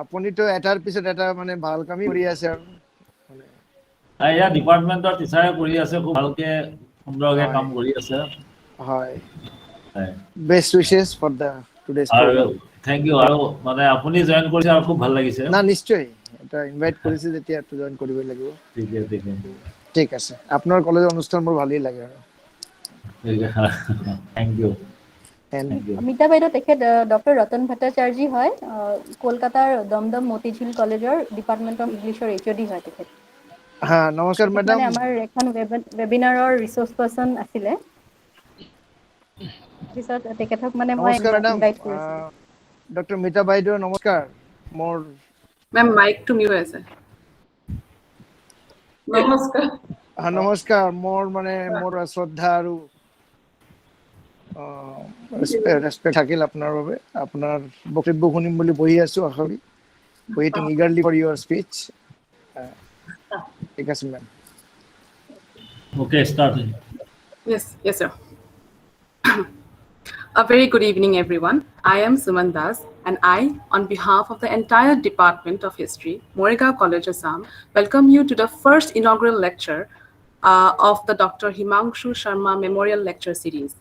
আপুনিতো এটাৰ পিছত এটা মানে ভাল কামেই কৰি আছে আৰু মানে এয়া ডিপাৰ্টমেণ্টৰ টিচাৰে কৰি আছে, খুব ভালকে সুন্দৰকে হয় কাম কৰি আছে। হয় হয়। Best wishes for the today's আৰু প্ৰগ্ৰাম। Thank you. আৰু মানে আপুনি জইন কৰিছে আৰু খুব ভাল লাগিছে। না নিশ্চয়, এটা ইনভাইট কৰিছে যেতিয়া জইন কৰিবই লাগিব। ঠিকে ঠিকে ঠিক আছে, আপোনাৰ কলেজৰ অনুষ্ঠানবোৰ ভালেই লাগে আৰু থেংক ইউ। এণ্ড অমিতা বাইদেউ তেখেত ডক্টৰ ৰতন ভট্টাচাৰ্যী হয়, কলকাতাৰ দমদম মতিঝিল কলেজৰ ডিপাৰ্টমেণ্ট অফ ইংলিছৰ HOD হয় তেখেত। হা নমস্কাৰ তেখেত মেডাম। মানে আমাৰ এখন ৱেবিনাৰৰ ৰিচোৰ্চ পাৰ্চন আছিলে। পিছত তেখেতক মানে মই নমস্কাৰ মেডাম, ইনভাইট কৰিছিলোঁ। ডক্টৰ মিতা বাইদেউ নমস্কাৰ। মোৰ মেম মাইকটো মিউট হৈ আছে। নমস্কাৰ। নমস্কাৰ, মোৰ শ্ৰদ্ধা আৰু ৰেচপেক্ট থাকিল আপোনাৰ বাবে। আপোনাৰ বক্তব্য শুনিম বুলি বহি আছো, আশা কৰি ৱেইটিং ইগাৰলি ফৰ ইউৰ স্পীচ। ঠিক আছে মেম। Okay, start. Yes, sir. A very good evening, everyone. I am Suman Das, and I, on behalf of the entire Department of History, Morigao College, Assam, welcome you to the first inaugural lecture of the Dr. Himangsu Sarmah Memorial Lecture Series.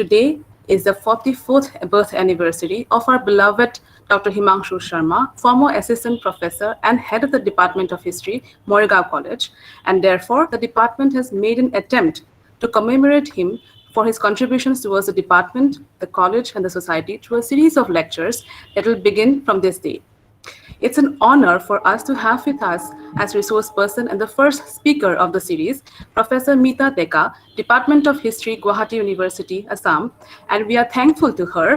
Today is the 44th birth anniversary of our beloved Dr. Himangsu Sarmah, former assistant professor and head of the Department of History, Morigao College, and therefore the department has made an attempt to commemorate him for his contributions towards the department, the college, and the society through a series of lectures that will begin from this day. It's an honor for us to have with us as resource person and the first speaker of the series, Professor Meeta Deka, Department of History, Guwahati University, Assam. And we are thankful to her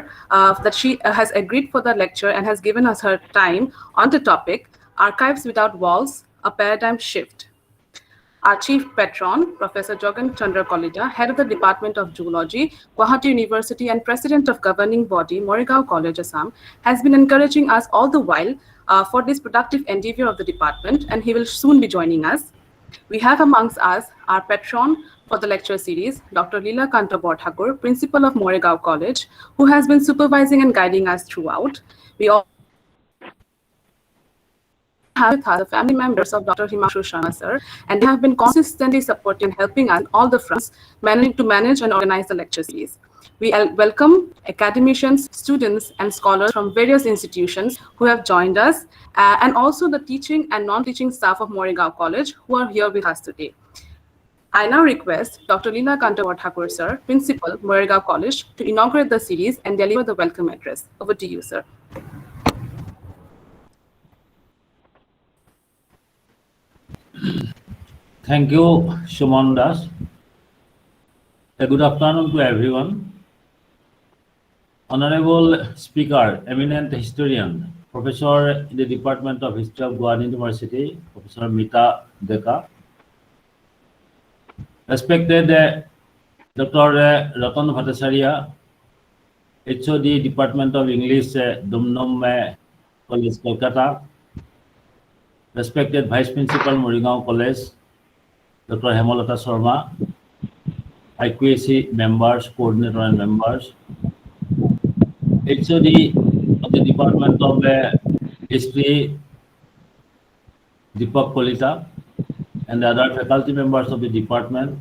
that she has agreed for the lecture and has given us her time on the topic, Archives Without Walls, a Paradigm Shift. Our chief patron, Professor Jogan Chandra Kolida, head of the Department of Zoology, Guwahati University, and president of governing body, Morigao College, Assam, has been encouraging us all the while for this productive endeavor of the department, and he will soon be joining us. We have amongst us our patron for the lecture series, Dr. Leela Kanta Borthakur, principal of Morigao College, who has been supervising and guiding us throughout. We all have with us the family members of Dr. Himangsu Sharma sir, and they have been consistently supporting and helping us on all the fronts to manage and organize the lecture series. We welcome academicians, students, and scholars from various institutions who have joined us, and also the teaching and non-teaching staff of Morigao College who are here with us today. I now request Dr. Leela Kanta Borthakur sir, Principal, Morigao College, to inaugurate the series and deliver the welcome address. Over to you, sir. Thank you, Shuman Das. A good afternoon to everyone. Honorable Speaker, eminent historian, Professor in the Department of History of Guwahati University, Professor Meeta Deka. Respected Dr. Ratan Bhattacharya, HOD Department of English, Dumdum College, Kolkata. Respected Vice Principal, Morigao College, Dr. Hemalata Sarmah, IQAC members, coordinator and members, HOD of the Department of History, Deepak Kolita, and the other faculty members of the department,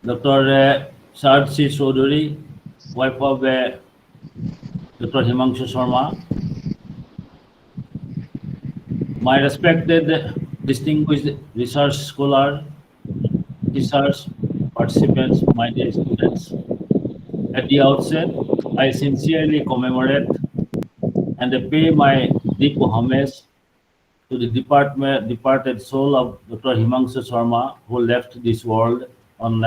Dr. Sarmah Chaudhary, wife of Dr. Himangsu Sarmah, my respected distinguished research scholar, teachers, participants, my dear students. At the outset, I sincerely commemorate and pay my deep homage to the departed soul of Dr. Himangsu Sarmah, who left this world on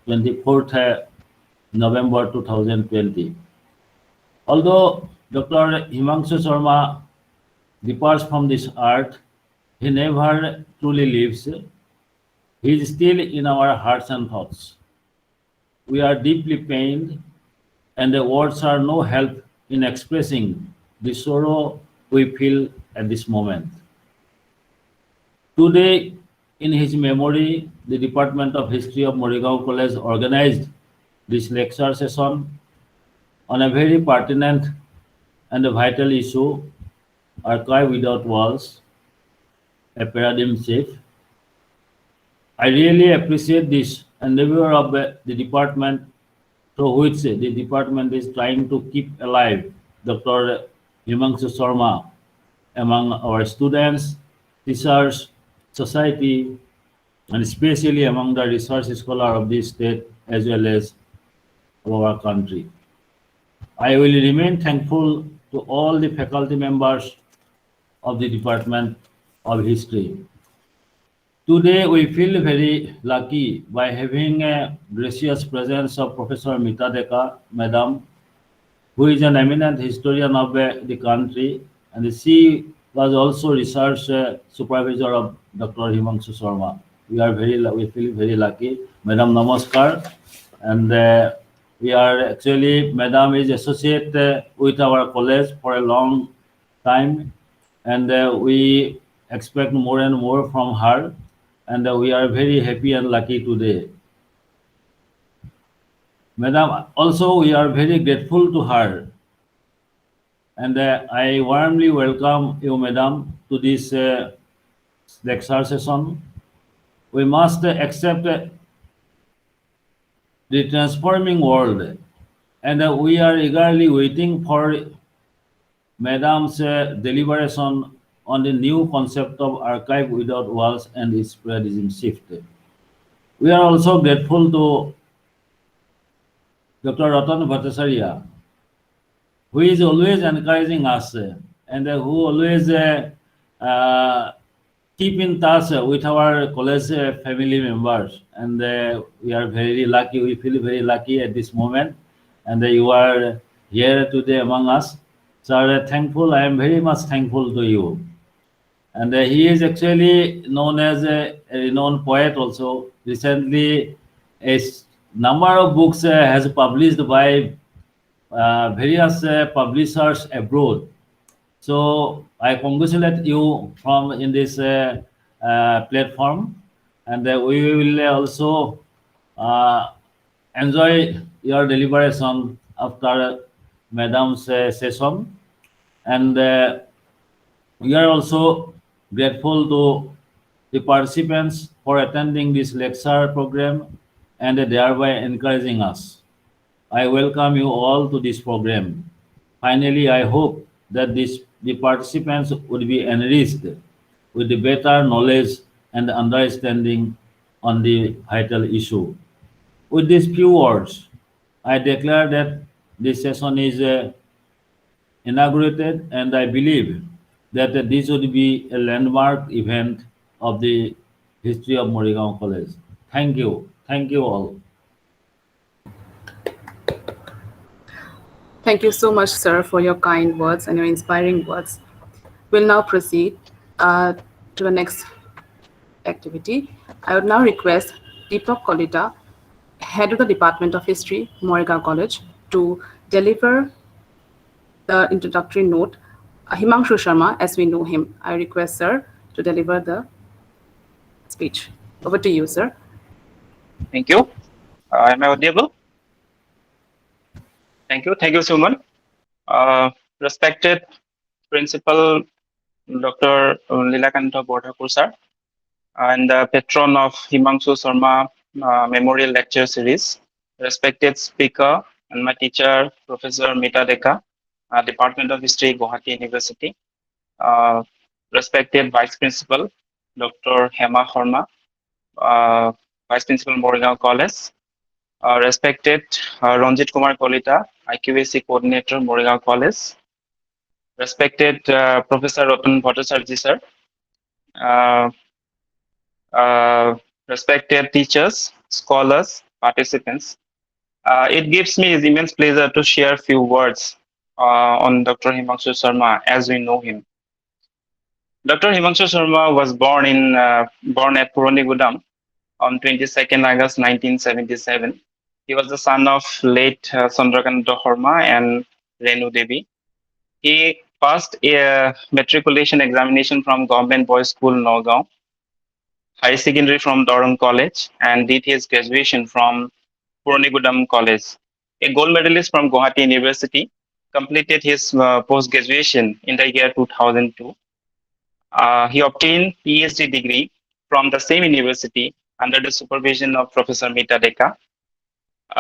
24th November 2020. Although Dr. Himangsu Sarmah departs from this earth, he never truly lives. He is still in our hearts and thoughts. We are deeply pained, and the words are no help in expressing the sorrow we feel at this moment. Today, in his memory, the Department of History of Morigao College organized this lecture session on a very pertinent and the vital issue, Archive Without Walls, a paradigm shift. I really appreciate this endeavor of the department through which the department is trying to keep alive Dr. Himangsu Sarmah among our students, teachers, society, and especially among the research scholars of this state as well as of our country. I will remain thankful to all the faculty members of the Department of History. Today, we feel very lucky by having a gracious presence of Professor Mita Deka, Madam, who is an eminent historian of the country, and she was also research supervisor of Dr. Himangsu Sarma. We feel very lucky. Madam, namaskar, and we are actually, Madam is associate with our college for a long time, and we expect more and more from her, and we are very happy and lucky today. Madam, also we are very grateful to her, and I warmly welcome you, Madam, to this lecture session. We must accept the transforming world, and we are eagerly waiting for Madam's deliberation on the new concept of archive without walls and its paradigm shift. We are also grateful to Dr. Ratan Bhattacharya, who is always encouraging us and who always uh, keep in touch with our college family members. And we are very lucky, we feel very lucky at this moment. And you are here today among us. So thankful, I am very much thankful to you. And he is actually known as a renowned poet also. Recently, number of books has published by various publishers abroad. So I congratulate you from in this platform, and we will also enjoy your deliberation after Madam's session, and we are also grateful to the participants for attending this lecture program and thereby encouraging us. I welcome you all to this program. Finally, I hope that the participants would be enriched with the better knowledge and understanding on the vital issue. With these few words, I declare that this session is inaugurated, and I believe that this would be a landmark event of the history of Morigaon College. Thank you. Thank you all. Thank you so much, sir, for your kind words and your inspiring words. We'll now proceed to the next activity. I would now request Deepak Kolita, Head of the Department of History, Moregaon College, to deliver the introductory note. Himangsu Sharma, as we know him, I request sir to deliver the speech. Over to you, sir. Thank you. Am I audible? Thank you. Thank you, Suman. Respected Principal Dr. Lilakanta Bordhakur sir, and the patron of Himangsu Sarma Memorial Lecture Series. Respected speaker and my teacher, Professor Mita Deka, Department of History, Guwahati University. Respected Vice Principal, Dr. Hema Sharma, Vice Principal, Moregaon College. Respected Ranjit Kumar Kolita, IQAC Coordinator, Moregaon College. Respected Professor Ratan Bhattacharya sir. Respected teachers, scholars, participants. It gives me immense pleasure to share a few words on Dr. Himangsu Sarma as we know him. Dr. Himangsu Sarma was born at Puranigudam on 22nd August 1977. He was the son of late Chandrakanta Sharma and Renu Devi. He passed a matriculation examination from Government Boys School, Nagaon, high secondary from Durham College, and did his graduation from Puranigudam College. A gold medalist from Guwahati University, completed his post-graduation in the year 2002. He obtained PhD degree from the same university under the supervision of Professor Mita Deka.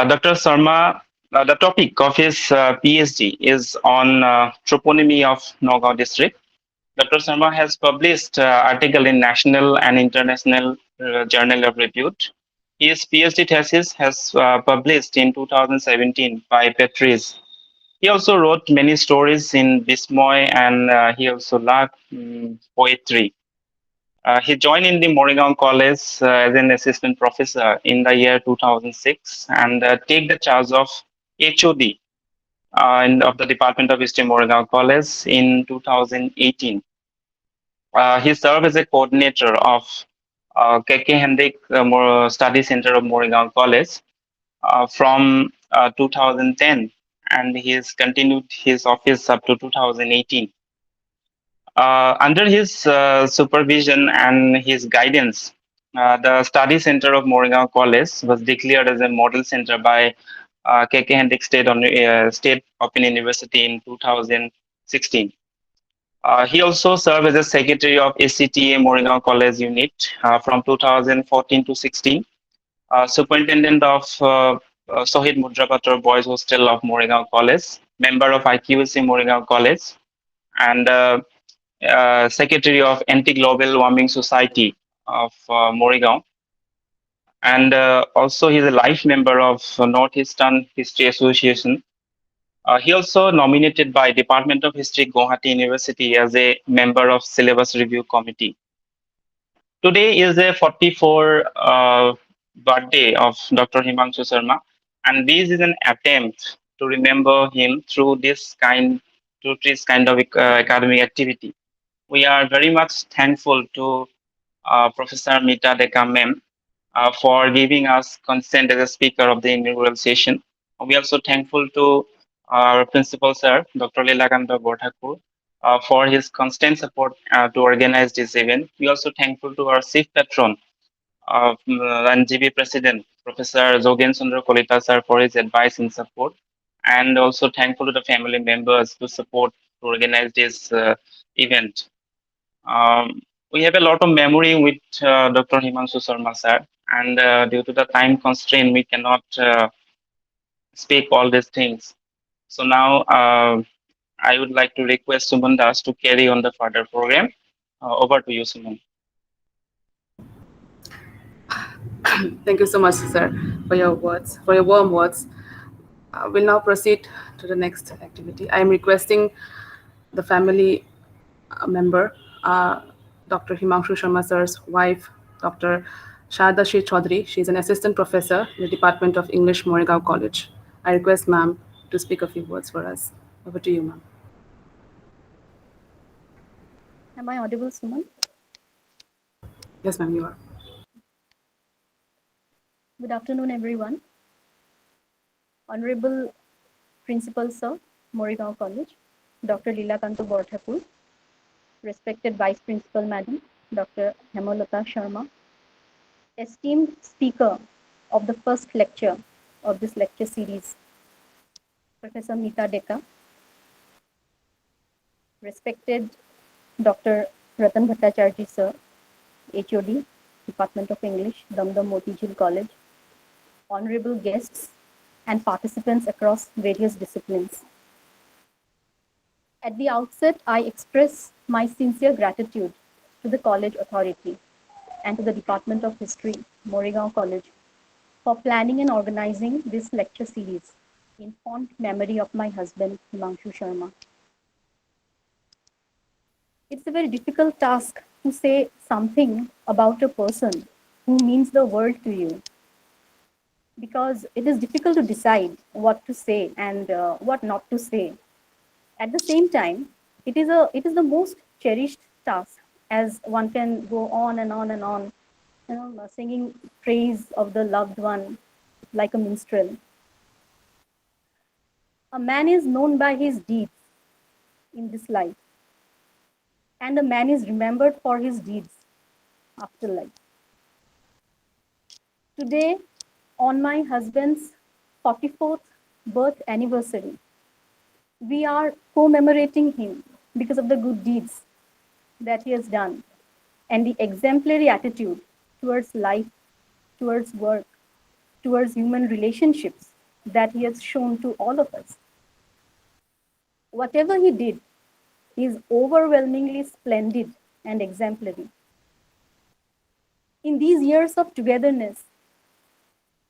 Dr. Sarmah, the topic of his PhD is on toponymy of Nagaon district. Dr. Sarmah has published article in national and international journal of repute. His PhD thesis has published in 2017 by Petris. He also wrote many stories in Bismoy, and he also loved poetry. He joined in the Moregaon College as an assistant professor in the year 2006 and take the charge of HOD of the Department of History Moregaon College in 2018. He served as a coordinator of KK Hendik Study Center of Moregaon College from 2010, and he has continued his office up to 2018. Under his supervision and his guidance, the Study Center of Moregaon College was declared as a model center by KK Hendik State Open University in 2016. He also served as a secretary of ACTA Moregaon College unit from 2014 to 16, superintendent of Sohid Mudrapator Boys Hostel of Moregaon College, member of IQAC Moregaon College, and secretary of Anti-Global Warming Society of Moregaon. And also he's a life member of Northeastern History Association. He also nominated by Department of History, Guwahati University as a member of Syllabus Review Committee. Today is a 44 birthday of Dr. Himangsu Sarmah, and this is an attempt to remember him through this kind of academic activity. We are very much thankful to Professor Mita Deka ma'am for giving us consent as a speaker of the inaugural session. We are also thankful to our principal sir, Dr. Lilakanta Borthakur, for his constant support to organize this event. We are also thankful to our chief patron and GB president, Professor Jogen Chandra Kolita sir, for his advice and support, and also thankful to the family members to support to organize this event. We have a lot of memory with Dr. Himangsu Sarmah sir, and due to the time constraint, we cannot speak all these things. So now I would like to request Suman Das to carry on the further program. Over to you, Suman. Thank you so much, sir, for your words, for your warm words. We'll now proceed to the next activity. I am requesting the family member, Dr. Himangsu Sharma sir's wife, Dr. Sharda Shri Chaudhary. She is an assistant professor in the Department of English, Moregaon College. I request ma'am to speak a few words for us. Over to you, ma'am. Am I audible, Suman? Yes, ma'am, you are. Good afternoon, everyone. Honorable Principal Sir, Moregaon College, Dr. Lilakanta Borthakur, respected Vice Principal Madam, Dr. Hemalata Sharma, esteemed speaker of the first lecture of this lecture series, Professor Mita Deka, respected Dr. Ratan Bhattacharjee Sir, HOD, Department of English, Damdam Motijhil College, honorable guests and participants across various disciplines. At the outset, I express my sincere gratitude to the college authority and to the Department of History, Moregaon College, for planning and organizing this lecture series in fond memory of my husband, Himangsu Sharma. It's a very difficult task to say something about a person who means the world to you, because it is difficult to decide what to say and what not to say. At the same time, it is the most cherished task, as one can go on and on and on, singing praise of the loved one like a minstrel. A man is known by his deeds in this life, and a man is remembered for his deeds after life. Today, on my husband's 44th birth anniversary, We are commemorating him because of the good deeds that he has done and the exemplary attitude towards life, towards work, towards human relationships that he has shown to all of us. Whatever he did is overwhelmingly splendid and exemplary. In these years of togetherness,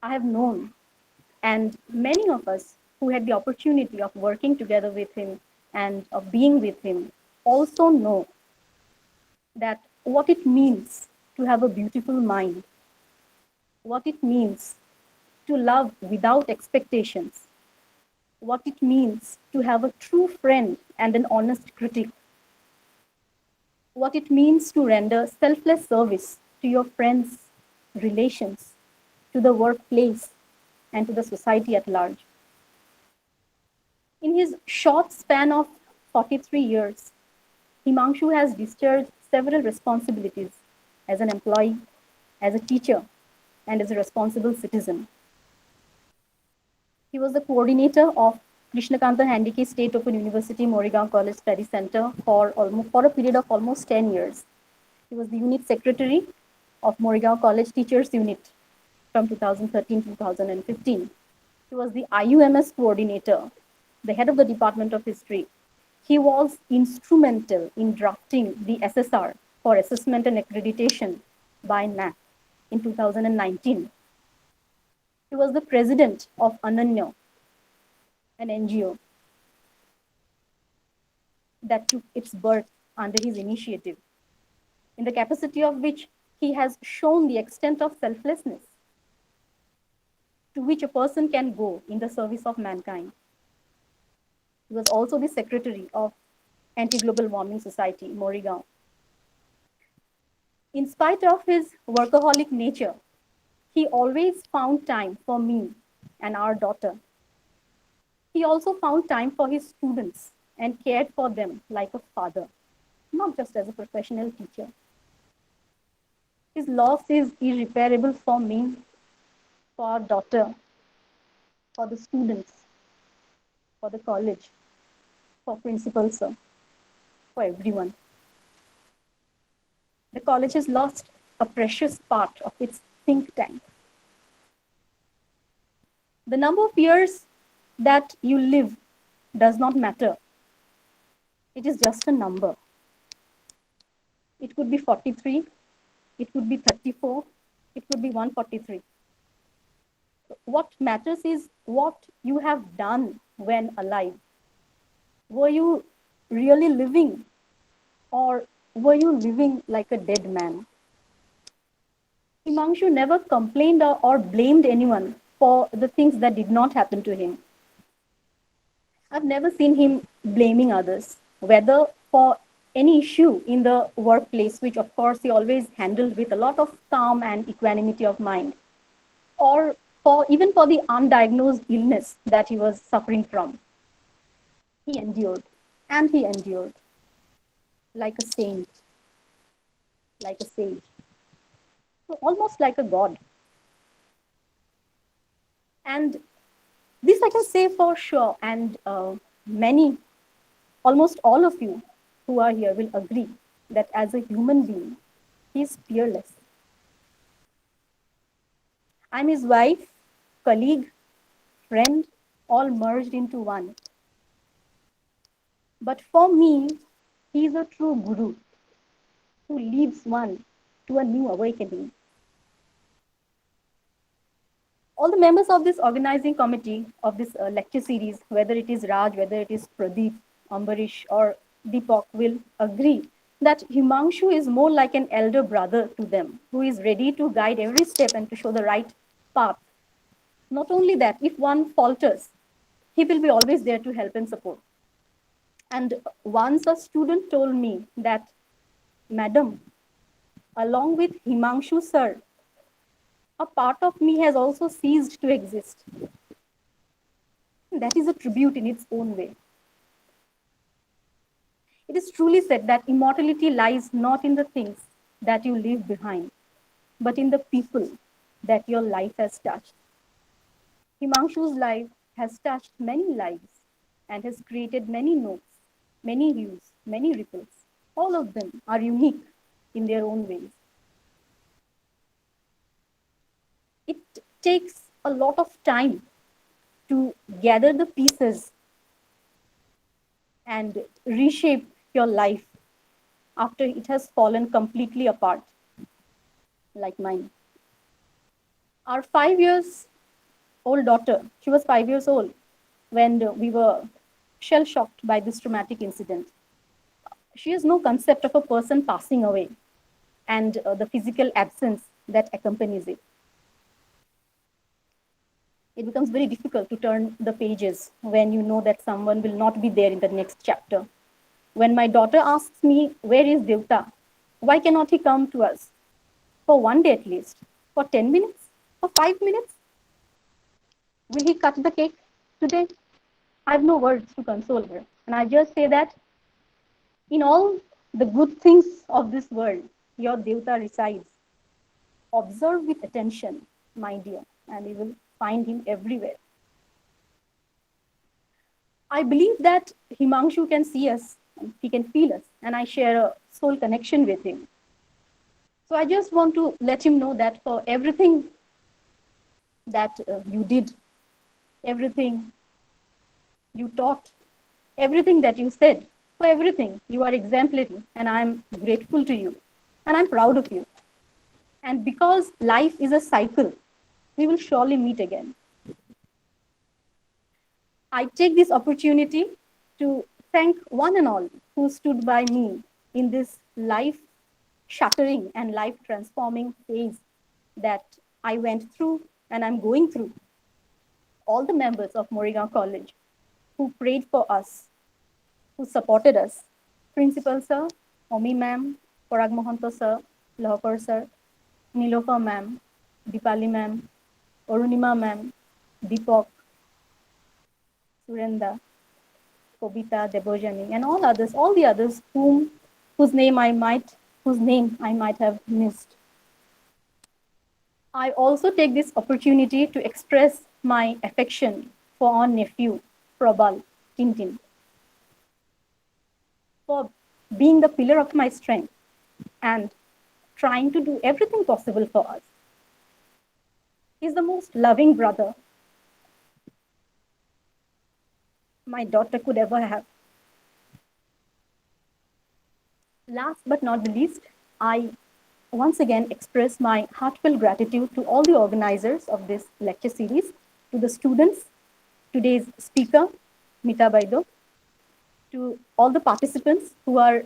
I have known, and many of us who had the opportunity of working together with him and of being with him also know that what it means to have a beautiful mind, what it means to love without expectations, what it means to have a true friend and an honest critic, what it means to render selfless service to your friends, relations, to the workplace, and to the society at large. In his short span of 43 years, Himangsu has discharged several responsibilities as an employee, as a teacher, and as a responsible citizen. He was the coordinator of Krishnakanta Handike State Open University Morigaon College Study Center for a period of almost 10 years. He was the unit secretary of Morigaon College Teachers Unit from 2013 to 2015. He was the IUMS coordinator, the head of the Department of History. He was instrumental in drafting the SSR for assessment and accreditation by NAC in 2019. He was the president of Ananya, an NGO that took its birth under his initiative, in the capacity of which he has shown the extent of selflessness to which a person can go in the service of mankind. He was also the secretary of Anti-Global Warming Society, Morigaon. In spite of his workaholic nature, he always found time for me and our daughter. He also found time for his students and cared for them like a father, not just as a professional teacher. His loss is irreparable for me, for our daughter, for the students, for the college, for principal sir, for everyone. The college has lost a precious part of its think tank. The number of years that you live does not matter. It is just a number. It could be 43, it could be 34, it could be 143. What matters is what you have done when alive. Were you really living, or were you living like a dead man? Himangsu never complained or blamed anyone for the things that did not happen to him. I've never seen him blaming others, whether for any issue in the workplace, which of course he always handled with a lot of calm and equanimity of mind, or even for the undiagnosed illness that he was suffering from. He endured, and he endured like a saint, like a sage, so almost like a god. And this I can say for sure, and many, almost all of you who are here will agree that as a human being, he is fearless. I'm his wife, colleague, friend, all merged into one. But for me, he is a true guru who leads one to a new awakening. All the members of this organizing committee of this lecture series, whether it is Raj, whether it is Pradeep, Ambarish, or Deepak, will agree that Himangsu is more like an elder brother to them, who is ready to guide every step and to show the right path. Not only that, if one falters, he will be always there to help and support. And once a student told me that, Madam, along with Himangsu sir, a part of me has also ceased to exist. That is a tribute in its own way. It is truly said that immortality lies not in the things that you leave behind, but in the people that your life has touched. Himangshu's life has touched many lives, and has created many notes, many hues, many ripples. All of them are unique in their own ways. It takes a lot of time to gather the pieces and reshape your life after it has fallen completely apart, like mine. Our 5 years old daughter, she was 5 years old when we were shell shocked by this traumatic incident. She has no concept of a person passing away and the physical absence that accompanies it. It becomes very difficult to turn the pages when you know that someone will not be there in the next chapter. When my daughter asks me, "Where is Devta? Why cannot he come to us? For one day at least? For 10 minutes? For 5 minutes? Will he cut the cake today?" I have no words to console her. And I just say that in all the good things of this world, your Devta resides. Observe with attention, my dear, and you will find him everywhere. I believe that Himangsu can see us, and he can feel us, and I share a soul connection with him. So I just want to let him know that for everything that you did, everything you taught, everything that you said, for everything, you are exemplary, and I'm grateful to you, and I'm proud of you. And because life is a cycle, we will surely meet again. I take this opportunity to thank one and all who stood by me in this life shattering and life transforming phase that I went through and I'm going through. All the members of Morigaon College who prayed for us, who supported us. Principal sir, Omi ma'am, Parag Mohanto sir, Lahokar sir, Nilofa ma'am, Dipali ma'am, Arunima ma'am, Deepak, Surenda, Kobita, Debojani, and all the others whose name I might have missed. I also take this opportunity to express my affection for our nephew, Prabal Tintin, for being the pillar of my strength and trying to do everything possible for us. He's the most loving brother my daughter could ever have. Last but not the least, I once again express my heartfelt gratitude to all the organizers of this lecture series, to the students, today's speaker, Mita Baido, to all the participants who are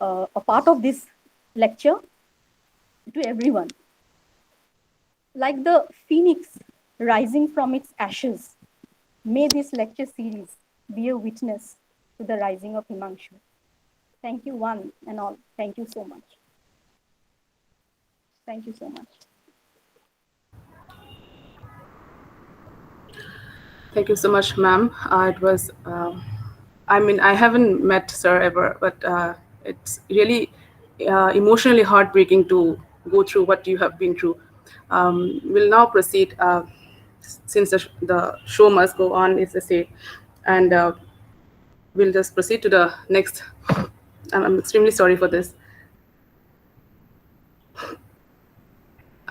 a part of this lecture, to everyone. Like the phoenix rising from its ashes, may this lecture series be a witness to the rising of Himangsu. Thank you one and all. Thank you so much. Thank you so much. Thank you so much, ma'am. It was, I mean, I haven't met sir ever, but it's really emotionally heartbreaking to go through what you have been through. We'll now proceed, since the show must go on, is the say, and we'll just proceed to the next. I'm extremely sorry for this.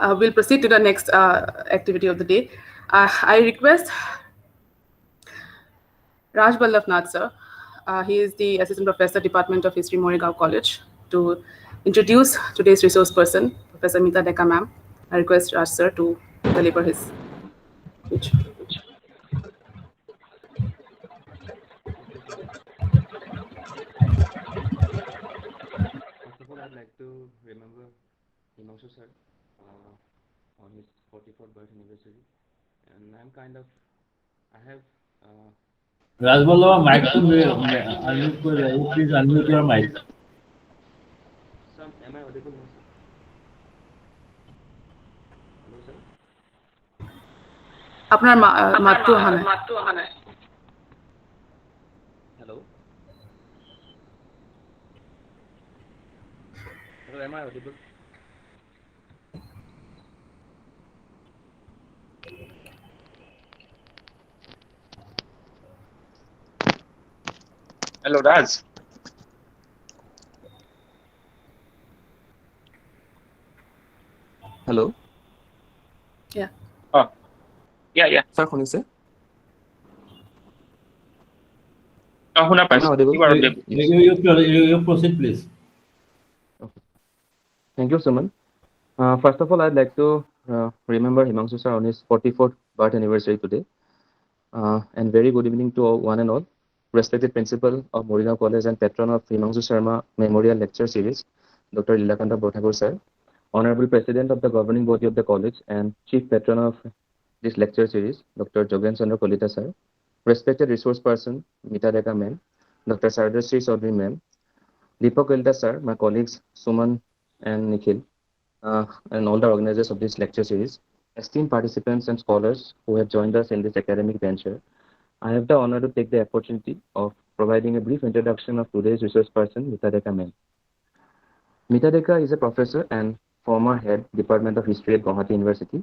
We'll proceed to the next activity of the day. I request Raj Ballabhnath sir. He is the Assistant Professor, Department of History, Morigaon College, to introduce today's resource person, Professor Mita Deka ma'am. I request Raj sir to deliver his speech. First of all, I'd like to remember Himangsu sir on his 44th birth anniversary, and I have Rajballava, mic to unmute कर रहे हो. Please unmute your mic. some. Am I audible now, sir? Hello, sir. আপনার মাতটো অহা নাই. Hello. Hello, am I audible? Hello, Raj. Hello, Yeah. Oh, yeah. sir, শুনিছে? শুনা Am I পাইছো। audible? You are You, audible. Yes. you proceed, please. Okay. Thank you, Suman. First of all, I'd like to remember Himangsu sir on his 44th birth anniversary today. And very good evening to one and all. Respected Principal of Morina College and Patron of Himangsu Sarmah Memorial Lecture Series, Dr. Lilakanta Bothakur sir. Honorable President of the Governing Body of the College and Chief Patron of this lecture series, Dr. Jogen Chandra Kolita sir. Respected Resource Person, Mita Deka ma'am, Dr. Sardasri Chaudhary ma'am, Deepak Kolita sir, my colleagues Suman and Nikhil, and all the organizers of this lecture series, esteemed participants and scholars who have joined us in this academic venture. I have the honor to take the opportunity of providing a brief introduction of today's resource person, Mita Deka ma'am. Mita Deka is a professor and former head Department of History at Guwahati University.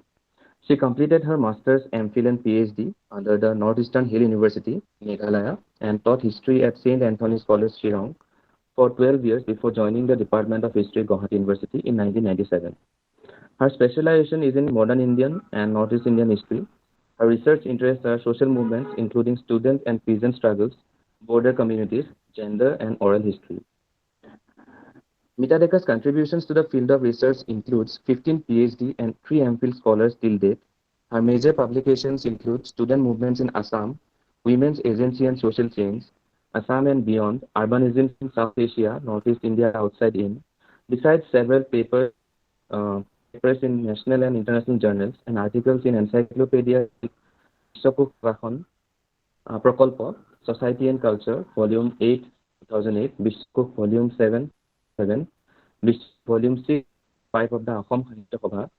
She completed her master's, MPhil and PhD under the Northeastern Hill University, Meghalaya, and taught history at St. Anthony's College, Shillong for 12 years before joining the Department of History at Guwahati University in 1997. Her specialization is in modern Indian and Northeast Indian history. Her research interests are social movements, including student and peasant struggles, border communities, gender, and oral history. Mita Deka's contributions to the field of research includes 15 PhD and 3 MPhil scholars till date. Her major publications include Student Movements in Assam, Women's Agency and Social Change, Assam and Beyond, Urbanism in South Asia, Northeast India Outside In, besides several papers in national and international journals and articles in Encyclopedia Vishwakoof Vahan, Prakalpa, Society and Culture, Volume 8, 2008, Vishwakoof Volume 7, Volume 6, 5 of the Assam Sahitya Sabha.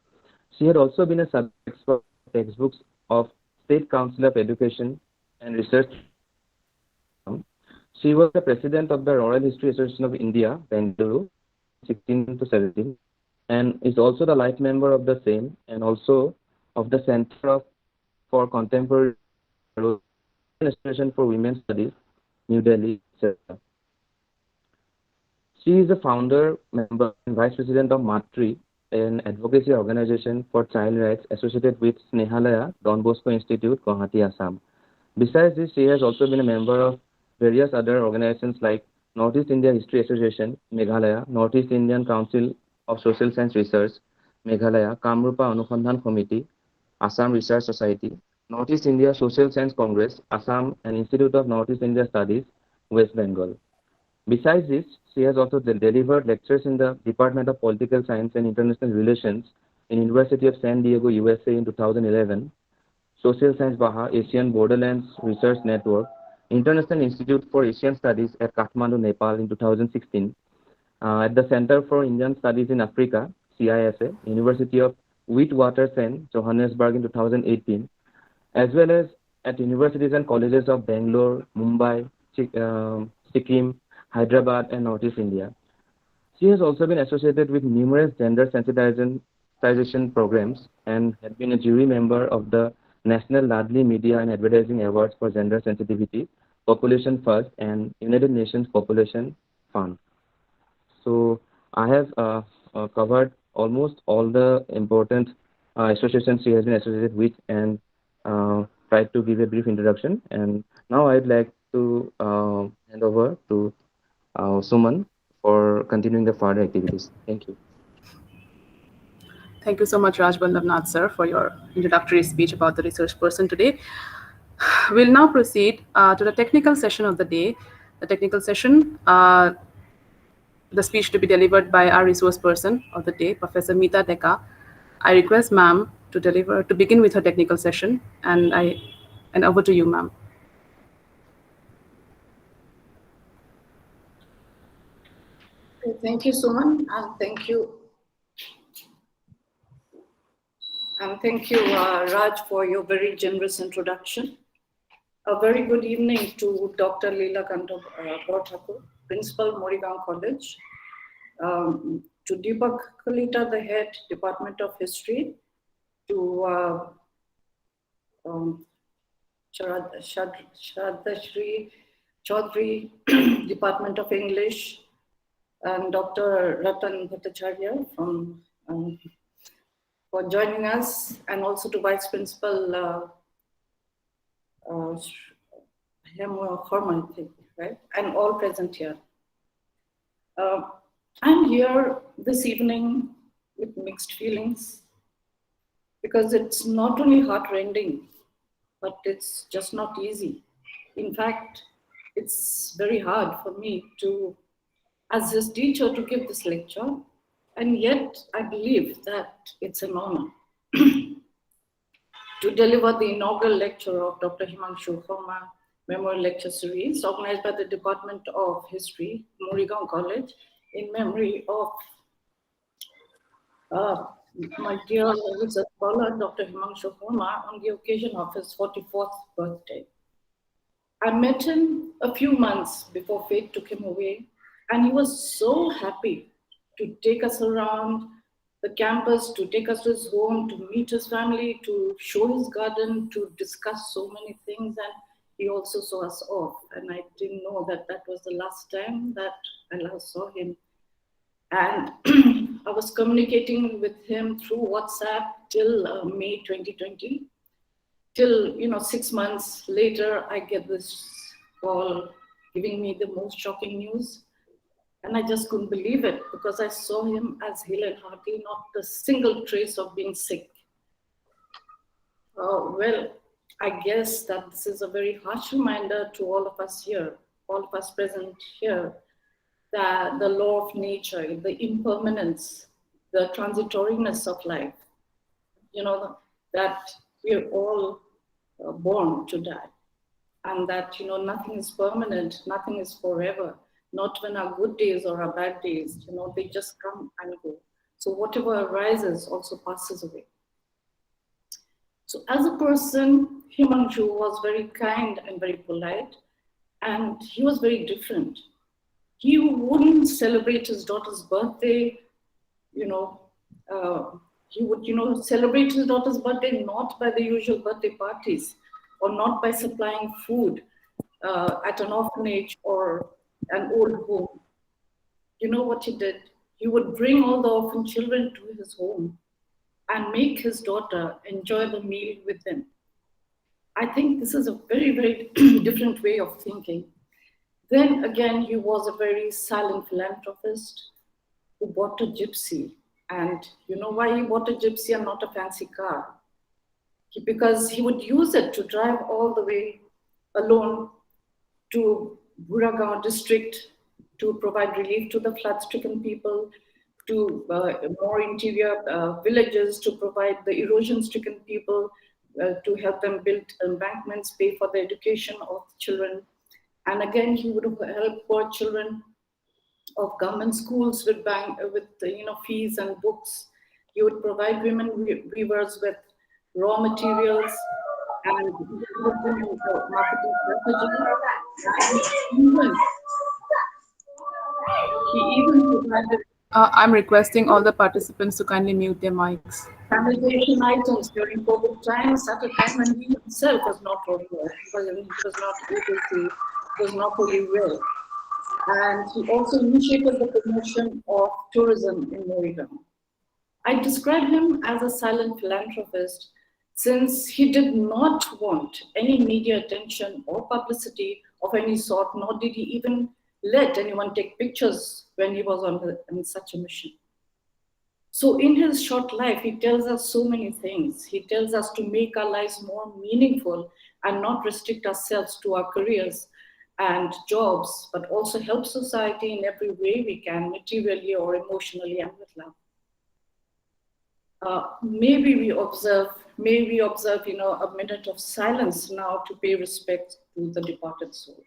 She had also been a subject expert for textbooks of State Council of Education and Research. She was the president of the Oral History Association of India, Bengaluru, 16 to 17, and is also the life member of the same and also of the for Contemporary Association for Women's Studies, New Delhi, etc. She is the founder, member, and vice president of Matri, an advocacy organization for child rights associated with Snehalaya Don Bosco Institute, Guwahati, Assam. Besides this, she has also been a member of various other organizations like Northeast India History Association, Meghalaya, Northeast Indian Council of Social Science Research, Meghalaya, Kamrupa Anusandhan Committee, Assam Research Society, Northeast India Social Science Congress, Assam, and Institute of Northeast India Studies, West Bengal. Besides this, she has also delivered lectures in the Department of Political Science and International Relations in University of San Diego, USA in 2011, Social Science Baha, Asian Borderlands Research Network, International Institute for Asian Studies at Kathmandu, Nepal in 2016, at the Center for Indian Studies in Africa, CISA, University of Witwatersrand, Johannesburg in 2018, as well as at universities and colleges of Bangalore, Mumbai, Sikkim, Hyderabad, and Northeast India. She has also been associated with numerous gender sensitization programs and had been a jury member of the National Ladli Media and Advertising Awards for Gender Sensitivity, Population First, and United Nations Population Fund. So I have covered almost all the important associations she has been associated with and tried to give a brief introduction. And now I'd like to hand over to Suman for continuing the further activities. Thank you. Thank you so much, Raj Bandhavnath, sir, for your introductory speech about the research person today. We'll now proceed to the technical session of the day. The technical session, the speech to be delivered by our resource person of the day, Professor Mita Deka. I request ma'am to begin with her technical session, and over to you, ma'am. Thank you, Suman, and thank you. And thank you, Raj, for your very generous introduction. A very good evening to Dr. Lilakanta Bothakur, Principal, Morigaon College, to Deepak Kolita, the Head, Department of History, to Shraddha Shri Chaudhary, Department of English, and Dr. Ratan Bhattacharya for joining us, and also to Vice Principal Horman, right? And all present here. I'm here this evening with mixed feelings because it's not only heartrending, but it's just not easy. In fact, it's very hard for me to, as his teacher, to give this lecture, and yet I believe that it's an honor to deliver the inaugural lecture of Dr. Himangsu Sarmah Memorial Lecture Series organized by the Department of History, Morigaon College, in memory of my dear research scholar, Dr. Himangsu Sarmah, on the occasion of his 44th birthday. I met him a few months before fate took him away, and he was so happy to take us around the campus, to take us to his home, to meet his family, to show his garden, to discuss so many things. And he also saw us off. And I didn't know that that was the last time that I last saw him. And I was communicating with him through WhatsApp till May 2020. Till 6 months later, I get this call giving me the most shocking news. And I just couldn't believe it because I saw him as hale and hearty, not a single trace of being sick. Well, I guess that this is a very harsh reminder to all of us here, all of us present here, that the law of nature, the impermanence, the transitoriness of life, that we're all born to die, and that nothing is permanent, nothing is forever, not when our good days or our bad days, they just come and go. So whatever arises also passes away. So as a person, Himangsu was very kind and very polite, and he was very different. He wouldn't celebrate his daughter's birthday, he would, celebrate his daughter's birthday not by the usual birthday parties or not by supplying food at an orphanage or an old home. You know what he did? He would bring all the orphan children to his home and make his daughter enjoy the meal with them. I think this is a very, very different way of thinking. Then again, he was a very silent philanthropist who bought a gypsy. And you know why he bought a gypsy and not a fancy car? Because he would use it to drive all the way alone to Buragaon district to provide relief to the flood-stricken people, to more interior villages, to provide the erosion-stricken people, to help them build embankments, pay for the education of children. And again, he would help poor children of government schools with fees and books. He would provide women weavers with raw materials and marketing strategies. He even provided I'm requesting all the participants to kindly mute their mics. sanitation items during COVID times at a time when he himself was not very well, because he was not able to, was not very well. And he also initiated the promotion of tourism in Morigaon. I describe him as a silent philanthropist since he did not want any media attention or publicity of any sort, nor did he even let anyone take pictures when he was on such a mission. So in his short life, he tells us so many things. He tells us to make our lives more meaningful and not restrict ourselves to our careers and jobs, but also help society in every way we can, materially or emotionally and with love. May we observe, a minute of silence now to pay respect to the departed soul.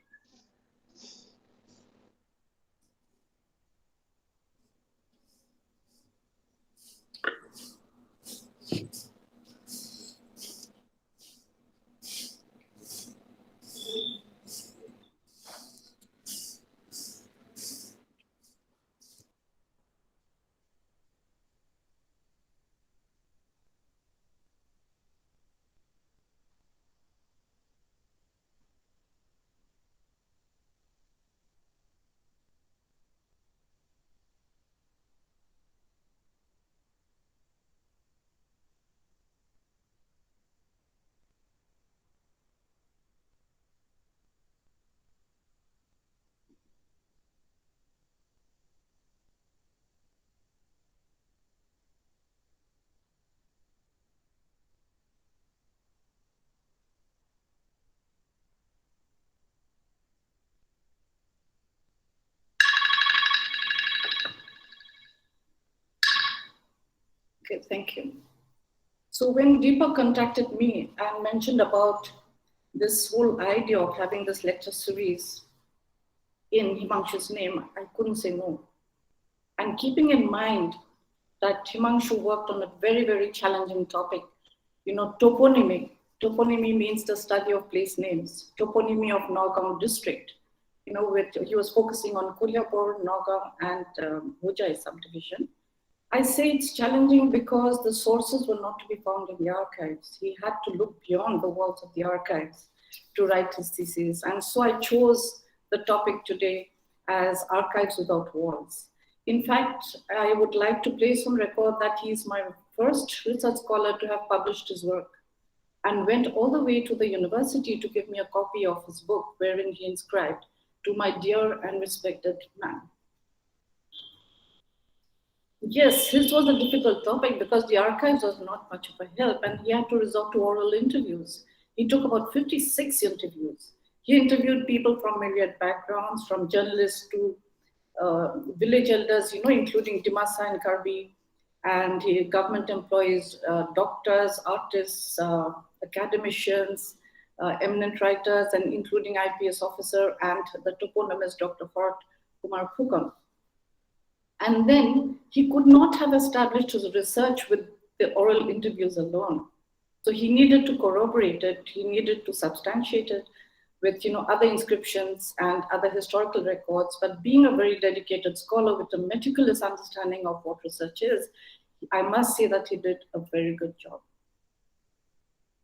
Okay, thank you. So when Deepak contacted me and mentioned about this whole idea of having this lecture series in Himangsu's name, I couldn't say no. And keeping in mind that Himangsu worked on a very, very challenging topic, toponymy. Toponymy means the study of place names. Toponymy of Nagaon district, he was focusing on Kolyapur, Nagaon, and Hojai subdivision. I say it's challenging because the sources were not to be found in the archives. He had to look beyond the walls of the archives to write his thesis. And so I chose the topic today as Archives Without Walls. In fact, I would like to place on record that he is my first research scholar to have published his work, and went all the way to the university to give me a copy of his book, wherein he inscribed, "To my dear and respected man." Yes, his was a difficult topic because the archives was not much of a help, and he had to resort to oral interviews. He took about 56 interviews. He interviewed people from myriad backgrounds, from journalists to village elders, including Dimasa and Karbi, and government employees, doctors, artists, academicians, eminent writers, and including IPS officer and the toponymist Dr. Fort Kumar Phukam. And then he could not have established his research with the oral interviews alone. So he needed to corroborate it, he needed to substantiate it with other inscriptions and other historical records. But being a very dedicated scholar with a meticulous understanding of what research is, I must say that he did a very good job.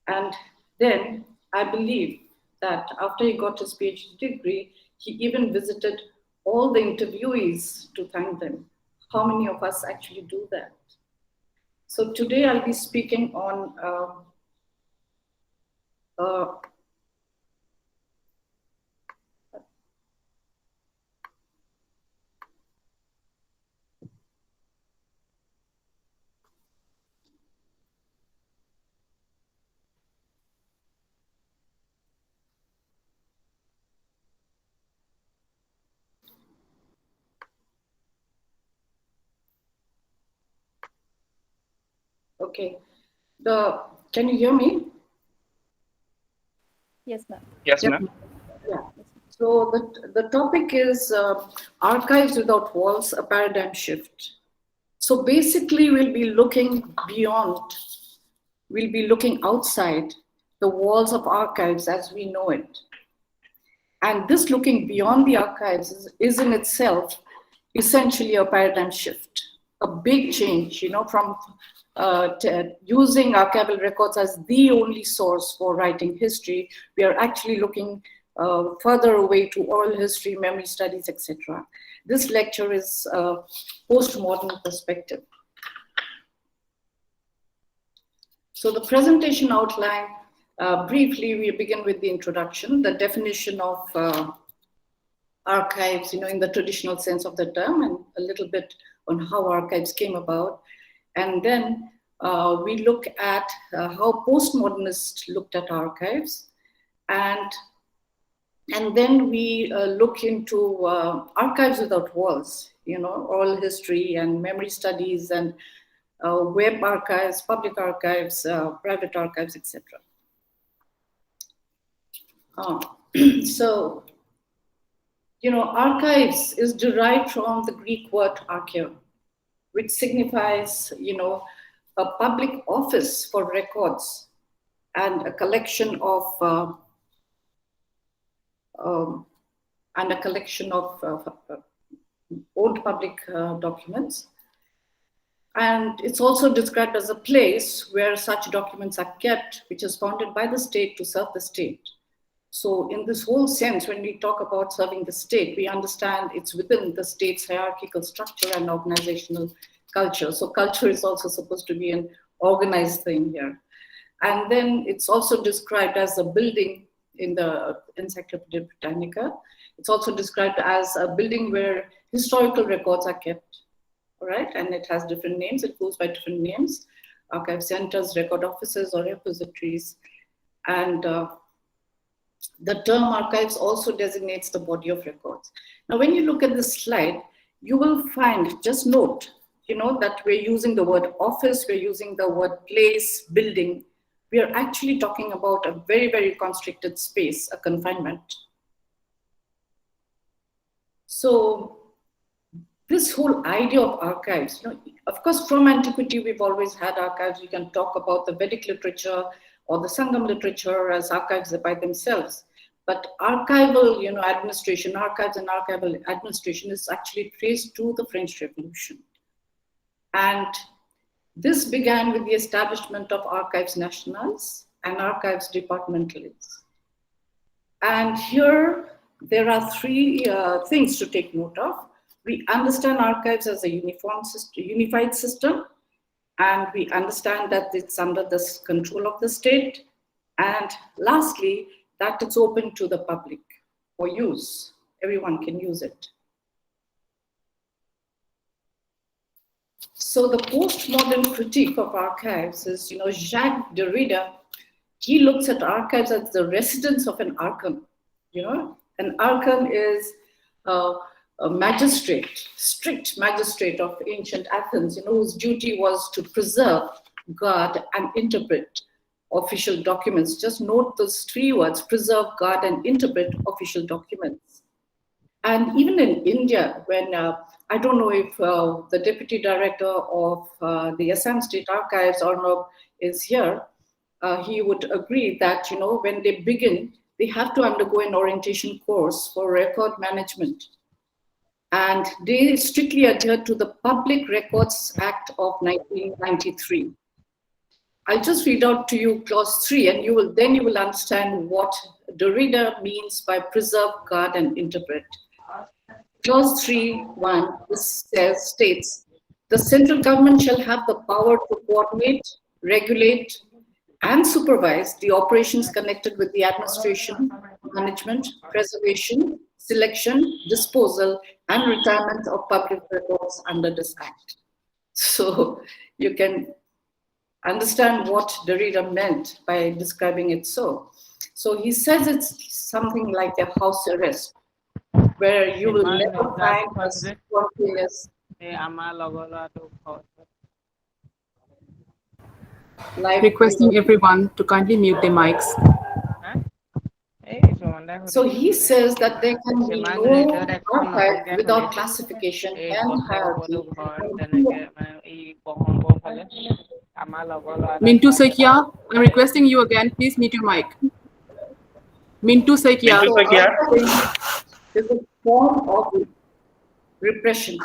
And then I believe that after he got his PhD degree, he even visited all the interviewees to thank them. How many of us actually do that? So today I'll be speaking on okay. Can you hear me? Yes, ma'am. Yes, Yep. ma'am. Yeah. So the topic is Archives Without Walls, a paradigm shift. So basically we'll be looking beyond, we'll be looking outside the walls of archives as we know it. And this looking beyond the archives is in itself essentially a paradigm shift, a big change, from using archival records as the only source for writing history. We are actually looking further away to oral history, memory studies, etc. This lecture is a postmodern perspective. So the presentation outline, briefly, we begin with the introduction, the definition of archives, in the traditional sense of the term, and a little bit on how archives came about. And then we look at how postmodernists looked at archives. And then we look into Archives Without Walls, oral history and memory studies and web archives, public archives, private archives, etc. So, archives is derived from the Greek word archaeo, which signifies, a public office for records and a collection of old public documents. And it's also described as a place where such documents are kept, which is founded by the state to serve the state. So in this whole sense, when we talk about serving the state, we understand it's within the state's hierarchical structure and organizational culture. So culture is also supposed to be an organized thing here. And then it's also described as a building in the Encyclopedia Britannica. It's also described as a building where historical records are kept, all right? And it has different names, it goes by different names, archive centers, record offices, or repositories. And the term archives also designates the body of records. Now, when you look at this slide, you will find, just note, that we're using the word office, we're using the word place, building. We are actually talking about a very, very constricted space, a confinement. So this whole idea of archives, of course, from antiquity, we've always had archives. We can talk about the Vedic literature or the Sangam literature as archives by themselves. But archival, administration, archives and archival administration is actually traced to the French Revolution. And this began with the establishment of archives nationales and archives départementales. And here, there are three things to take note of. We understand archives as a unified system, and we understand that it's under the control of the state. And lastly, that it's open to the public for use. Everyone can use it. So the postmodern critique of archives is, Jacques Derrida, he looks at archives as the residence of an archon. An archon is a magistrate, strict magistrate of ancient Athens, whose duty was to preserve, guard, and interpret official documents. Just note those three words: preserve, guard, and interpret official documents. And even in India, when I don't know if the deputy director of the Assam State Archives, Arnab, is here, he would agree that when they begin, they have to undergo an orientation course for record management. And they strictly adhere to the Public Records Act of 1993. I'll just read out to you clause 3, and you will understand what Derrida means by preserve, guard, and interpret. Clause 3.1 states, the central government shall have the power to coordinate, regulate, and supervise the operations connected with the administration, management, preservation, selection, disposal, and retirement of public records under this Act. So you can understand what Derrida meant by describing it so. So he says it's something like a house arrest, where you will never find a spontaneous live. Requesting everyone to kindly mute their mics. So he says that there can be no archive without classification and hierarchy. Mintu Saikia, I'm requesting you again, please mute your mic. Mintu Saikia. Mintu Saikia. Is a form of repression.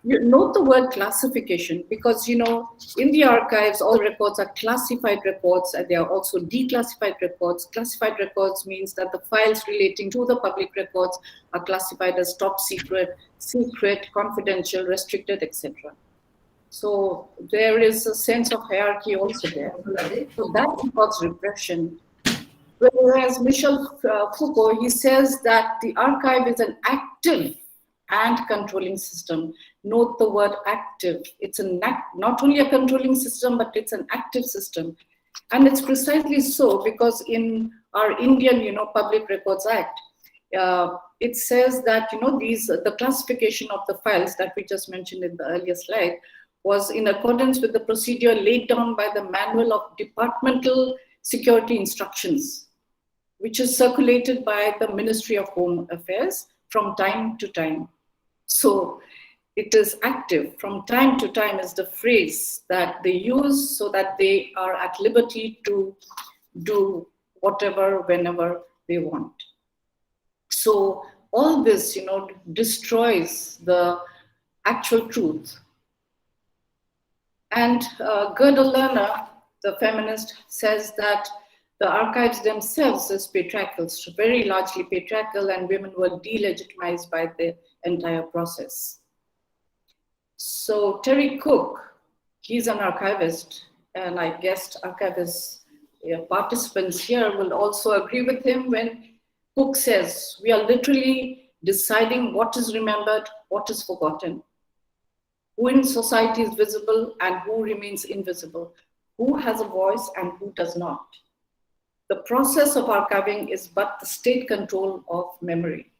You note the word classification because, in the archives, all records are classified records and they are also declassified records. Classified records means that the files relating to the public records are classified as top secret, secret, confidential, restricted, etc. So there is a sense of hierarchy also there. So that causes repression. Whereas Michel Foucault, he says that the archive is an active and controlling system. Note the word active. It's not only a controlling system, but it's an active system. And it's precisely so because in our Indian, Public Records Act, it says that, the classification of the files that we just mentioned in the earlier slide was in accordance with the procedure laid down by the Manual of Departmental Security Instructions, which is circulated by the Ministry of Home Affairs from time to time. So it is active. From time to time is the phrase that they use so that they are at liberty to do whatever, whenever they want. So all this, destroys the actual truth. And Gerda Lerner, the feminist, says that the archives themselves is patriarchal, very largely patriarchal, and women were delegitimized by the entire process. So Terry Cook, he's an archivist, and I guess archivist participants here will also agree with him when Cook says, we are literally deciding what is remembered, what is forgotten, who in society is visible and who remains invisible, who has a voice and who does not. The process of archiving is but the state control of memory.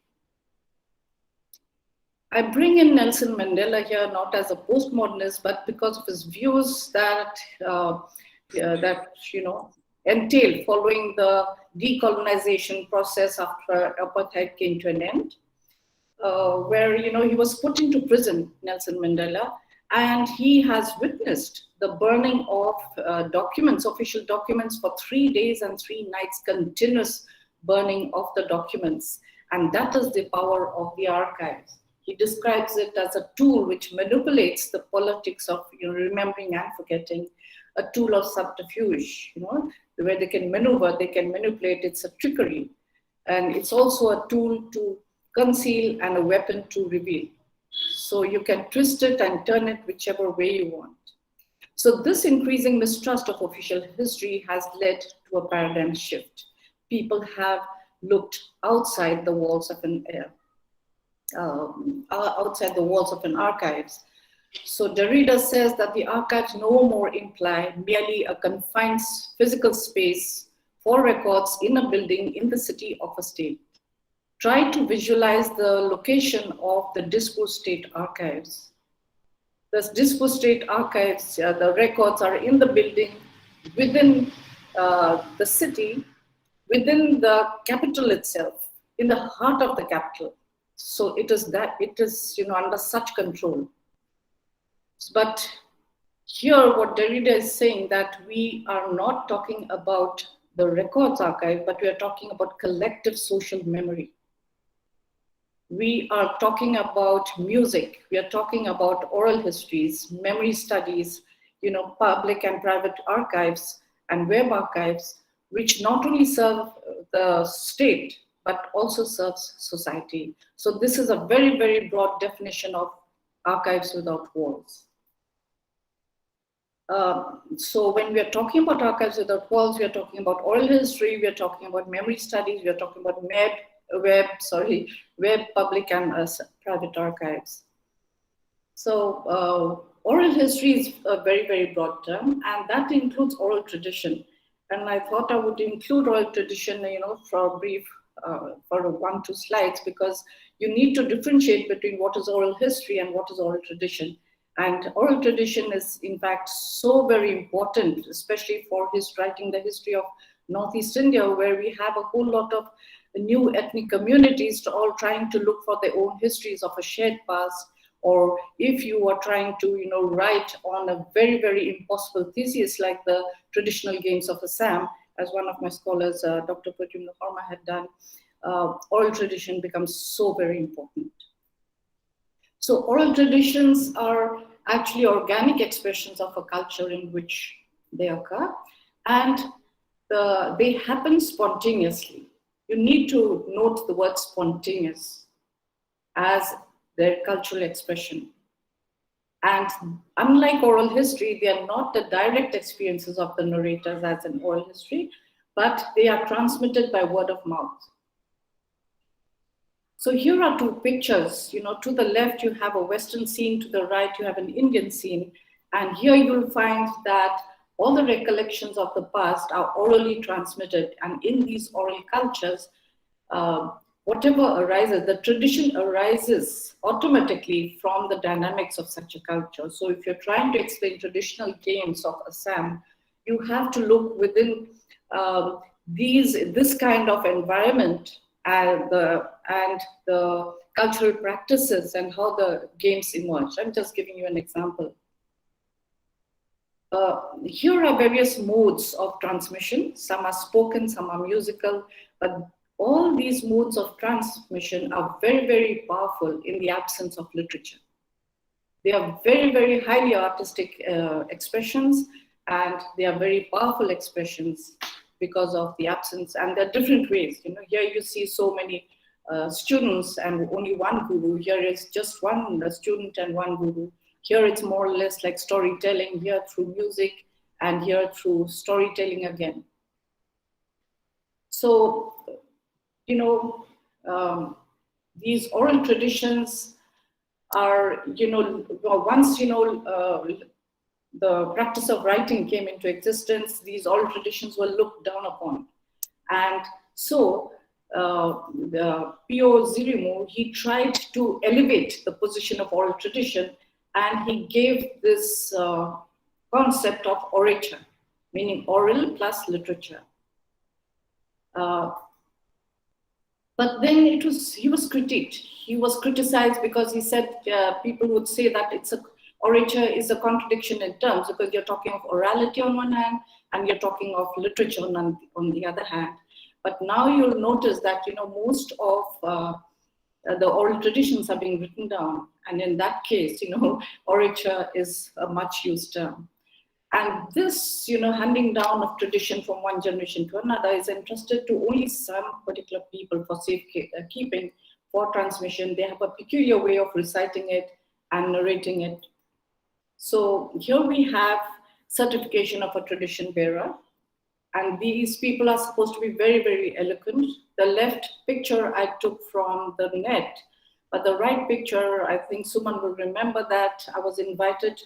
I bring in Nelson Mandela here not as a postmodernist, but because of his views that entailed following the decolonization process after apartheid came to an end, where he was put into prison, Nelson Mandela, and he has witnessed the burning of documents, official documents, for 3 days and 3 nights, continuous burning of the documents, and that is the power of the archives. He describes it as a tool which manipulates the politics of remembering and forgetting, a tool of subterfuge, where they can maneuver, they can manipulate. It's a trickery, and it's also a tool to conceal and a weapon to reveal. So you can twist it and turn it whichever way you want. So this increasing mistrust of official history has led to a paradigm shift. People have looked outside the walls of an archives. So Derrida says that the archives no more imply merely a confined physical space for records in a building in the city of a state. Try to visualize the location of the discourse state archives. The discourse state archives, the records are in the building, within the city, within the capital itself, in the heart of the capital. So it is under such control. But here what Derrida is saying, that we are not talking about the records archive, but we are talking about collective social memory. We are talking about music, we are talking about oral histories, memory studies, public and private archives and web archives, which not only serve the state, but also serves society. So this is a very, very broad definition of archives without walls. So when we are talking about archives without walls, we are talking about oral history, we are talking about memory studies, we are talking about web, public and private archives. So oral history is a very, very broad term, and that includes oral tradition. And I thought I would include oral tradition, for a brief, for 1-2 slides, because you need to differentiate between what is oral history and what is oral tradition. And oral tradition is, in fact, so very important, especially for writing the history of Northeast India, where we have a whole lot of new ethnic communities all trying to look for their own histories of a shared past. Or if you are trying to, write on a very, very impossible thesis like the traditional games of Assam, as one of my scholars, Dr. Pradyumna Sarmah, had done, oral tradition becomes so very important. So oral traditions are actually organic expressions of a culture in which they occur, and they happen spontaneously. You need to note the word spontaneous as their cultural expression. And unlike oral history, they are not the direct experiences of the narrators as in oral history, but they are transmitted by word of mouth. So here are 2 pictures. To the left, you have a Western scene, to the right, you have an Indian scene. And here you'll find that all the recollections of the past are orally transmitted. And in these oral cultures, whatever arises, the tradition arises automatically from the dynamics of such a culture. So if you're trying to explain traditional games of Assam, you have to look within this kind of environment and the cultural practices and how the games emerge. I'm just giving you an example. Here are various modes of transmission. Some are spoken, some are musical, but all these modes of transmission are very, very powerful in the absence of literature. They are very, very highly artistic expressions, and they are very powerful expressions because of the absence, and there are different ways. Here you see so many students and only one guru. Here is just one student and one guru. Here it's more or less like storytelling, here through music, and here through storytelling again. So, these oral traditions are, once, the practice of writing came into existence, these oral traditions were looked down upon. And so Pio Zirimu, he tried to elevate the position of oral tradition, and he gave this concept of orature, meaning oral plus literature. But then he was critiqued. He was criticized because he said people would say that orature is a contradiction in terms, because you're talking of orality on one hand and you're talking of literature on the other hand. But now you'll notice that most of the oral traditions are being written down, and in that case, orature is a much used term. And this, handing down of tradition from one generation to another is entrusted to only some particular people for safekeeping, for transmission. They have a peculiar way of reciting it and narrating it. So here we have certification of a tradition bearer. And these people are supposed to be very, very eloquent. The left picture I took from the net, but the right picture, I think Suman will remember that I was invited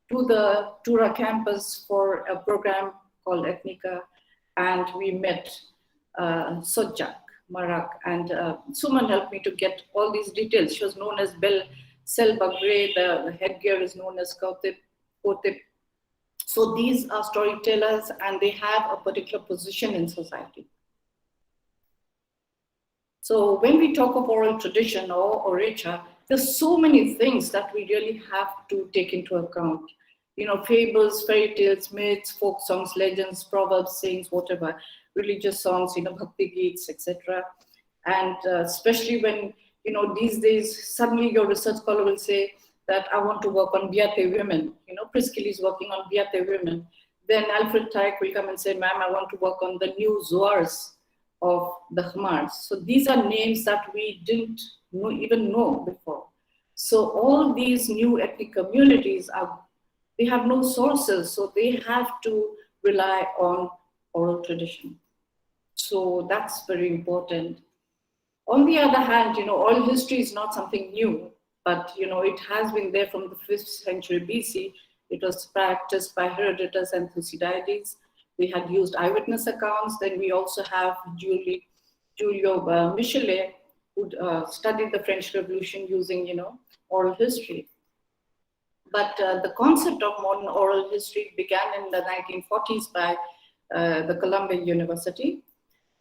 to the Tura campus for a program called Ethnica, and we met Sojak, Marak, and Suman helped me to get all these details. She was known as Bel Sel Bagre, the headgear is known as Kotip. So these are storytellers, and they have a particular position in society. So when we talk of oral tradition or orature, there's so many things that we really have to take into account. Fables, fairy tales, myths, folk songs, legends, proverbs, sayings, whatever, religious songs, bhakti geets, etc. And especially when, these days, suddenly your research scholar will say that I want to work on Biate women. Priskili is working on Biate women. Then Alfred Tyke will come and say, ma'am, I want to work on the new Zoars of the Khmars. So these are names that we didn't even know before. So all these new ethnic communities they have no sources, so they have to rely on oral tradition. So that's very important. On the other hand, oral history is not something new, but it has been there from the 5th century BC. It was practiced by Herodotus and Thucydides. We had used eyewitness accounts. Then we also have Julio Michelet, who studied the French Revolution using, oral history. But the concept of modern oral history began in the 1940s by the Columbia University.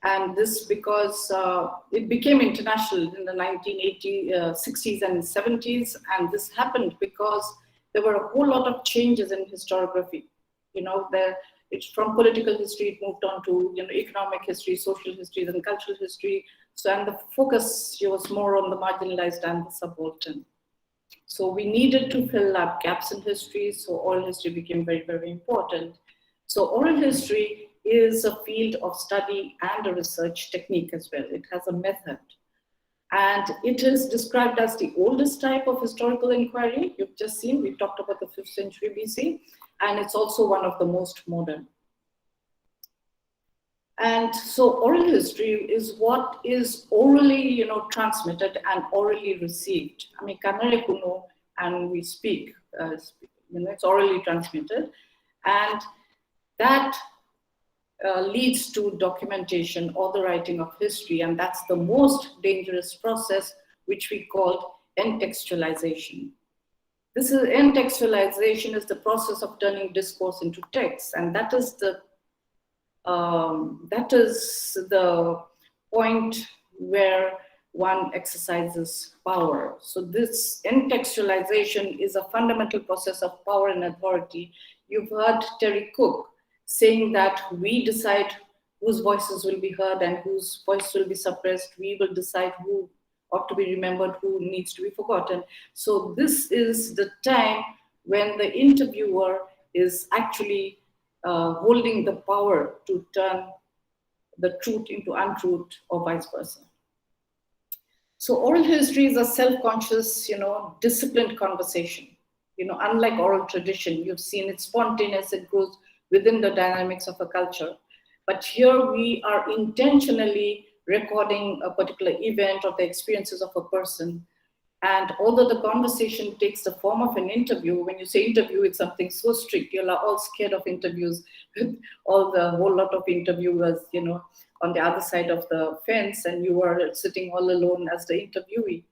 And this because it became international in the 1960s and 70s. And this happened because there were a whole lot of changes in historiography. It's from political history, it moved on to economic history, social history, then cultural history. So, and the focus was more on the marginalized and the subaltern. So we needed to fill up gaps in history, so oral history became very, very important. So oral history is a field of study and a research technique as well. It has a method. And it is described as the oldest type of historical inquiry. You've just seen, we talked about the 5th century BC, and it's also one of the most modern. And so oral history is what is orally, transmitted and orally received. I mean, kanare kuno, and we speak, it's orally transmitted. And that leads to documentation or the writing of history. And that's the most dangerous process, which we call entextualization. Entextualization is the process of turning discourse into text. And that is the point where one exercises power. So this entextualization is a fundamental process of power and authority. You've heard Terry Cook saying that we decide whose voices will be heard and whose voice will be suppressed. We will decide who ought to be remembered, who needs to be forgotten. So this is the time when the interviewer is actually holding the power to turn the truth into untruth or vice versa. So oral history is a self-conscious, disciplined conversation. Unlike oral tradition, you've seen it's spontaneous, it goes within the dynamics of a culture. But here we are intentionally recording a particular event or the experiences of a person. And although the conversation takes the form of an interview, when you say interview, it's something so strict. You're all scared of interviews with all the whole lot of interviewers, on the other side of the fence and you are sitting all alone as the interviewee.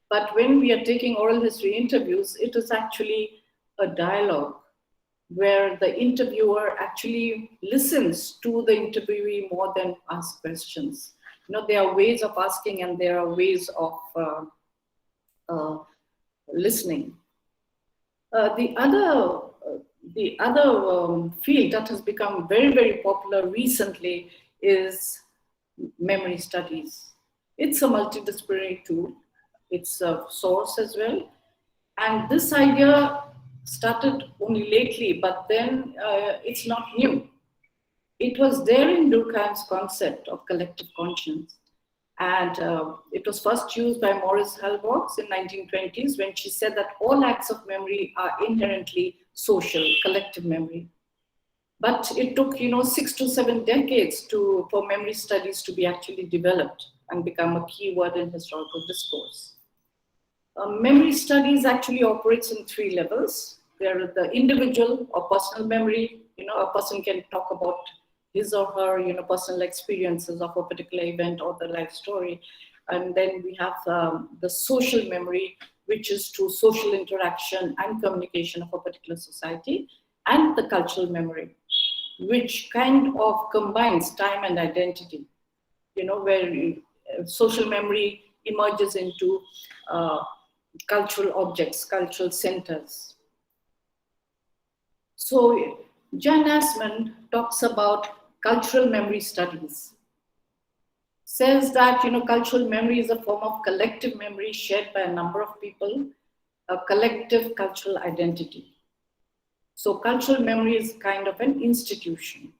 But when we are taking oral history interviews, it is actually a dialogue where the interviewer actually listens to the interviewee more than ask questions. There are ways of asking and there are ways of listening. The other field that has become very, very popular recently is memory studies. It's a multidisciplinary tool. It's a source as well. And this idea started only lately, but then it's not new. It was there in Durkheim's concept of collective conscience. And it was first used by Maurice Halbrox in 1920s when she said that all acts of memory are inherently social, collective memory. But it took, 6 to 7 decades for memory studies to be actually developed and become a key word in historical discourse. Memory studies actually operates in 3 levels. There is the individual or personal memory. A person can talk about his or her, personal experiences of a particular event or the life story. And then we have the social memory, which is through social interaction and communication of a particular society, and the cultural memory, which kind of combines time and identity, where social memory emerges into cultural objects, cultural centers. So Jan Assmann talks about cultural memory studies, says that cultural memory is a form of collective memory shared by a number of people, a collective cultural identity. So cultural memory is kind of an institution.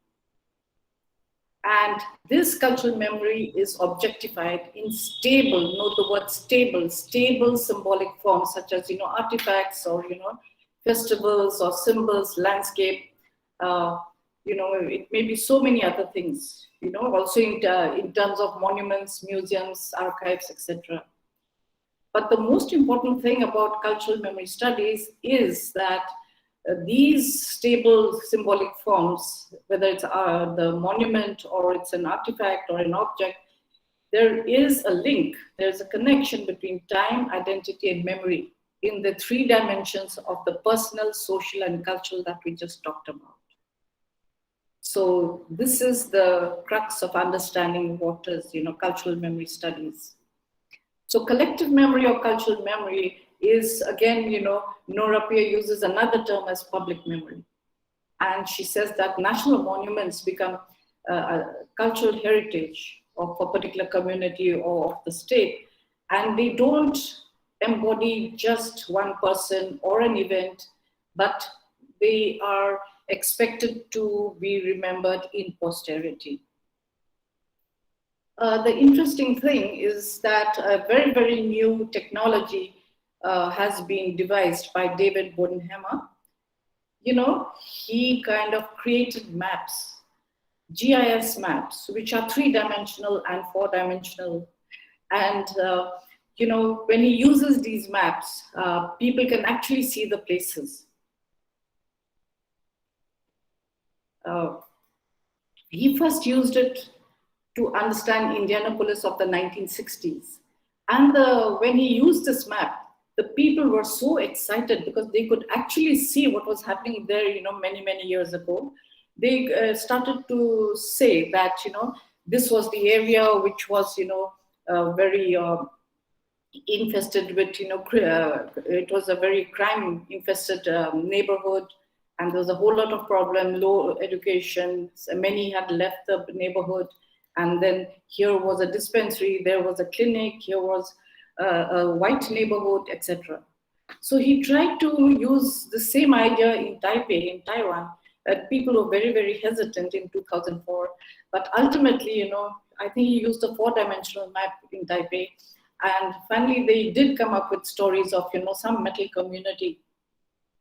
And this cultural memory is objectified in stable, note the word stable symbolic forms such as artifacts or festivals or symbols, landscape. It may be so many other things, also in terms of monuments, museums, archives, etc. But the most important thing about cultural memory studies is that these stable symbolic forms, whether it's the monument or it's an artifact or an object, there is a link, there's a connection between time, identity, and memory in the 3 dimensions of the personal, social, and cultural that we just talked about. So this is the crux of understanding what is, cultural memory studies. So collective memory or cultural memory is, again, Nora Pierre uses another term as public memory. And she says that national monuments become a cultural heritage of a particular community or of the state. And they don't embody just one person or an event, but they are expected to be remembered in posterity. The interesting thing is that a very, very new technology has been devised by David Bodenhammer. He kind of created maps, GIS maps, which are 3-dimensional and 4-dimensional. And, when he uses these maps, people can actually see the places. He first used it to understand Indianapolis of the 1960s. And when he used this map, the people were so excited because they could actually see what was happening there, many, many years ago. They started to say that, this was the area which was, very infested with, it was a very crime-infested neighborhood. And there was a whole lot of problem, low education. So many had left the neighborhood. And then here was a dispensary, there was a clinic, here was a white neighborhood, etc. So he tried to use the same idea in Taipei, in Taiwan, that people were very, very hesitant in 2004. But ultimately, I think he used a 4-dimensional map in Taipei. And finally, they did come up with stories of, some metal community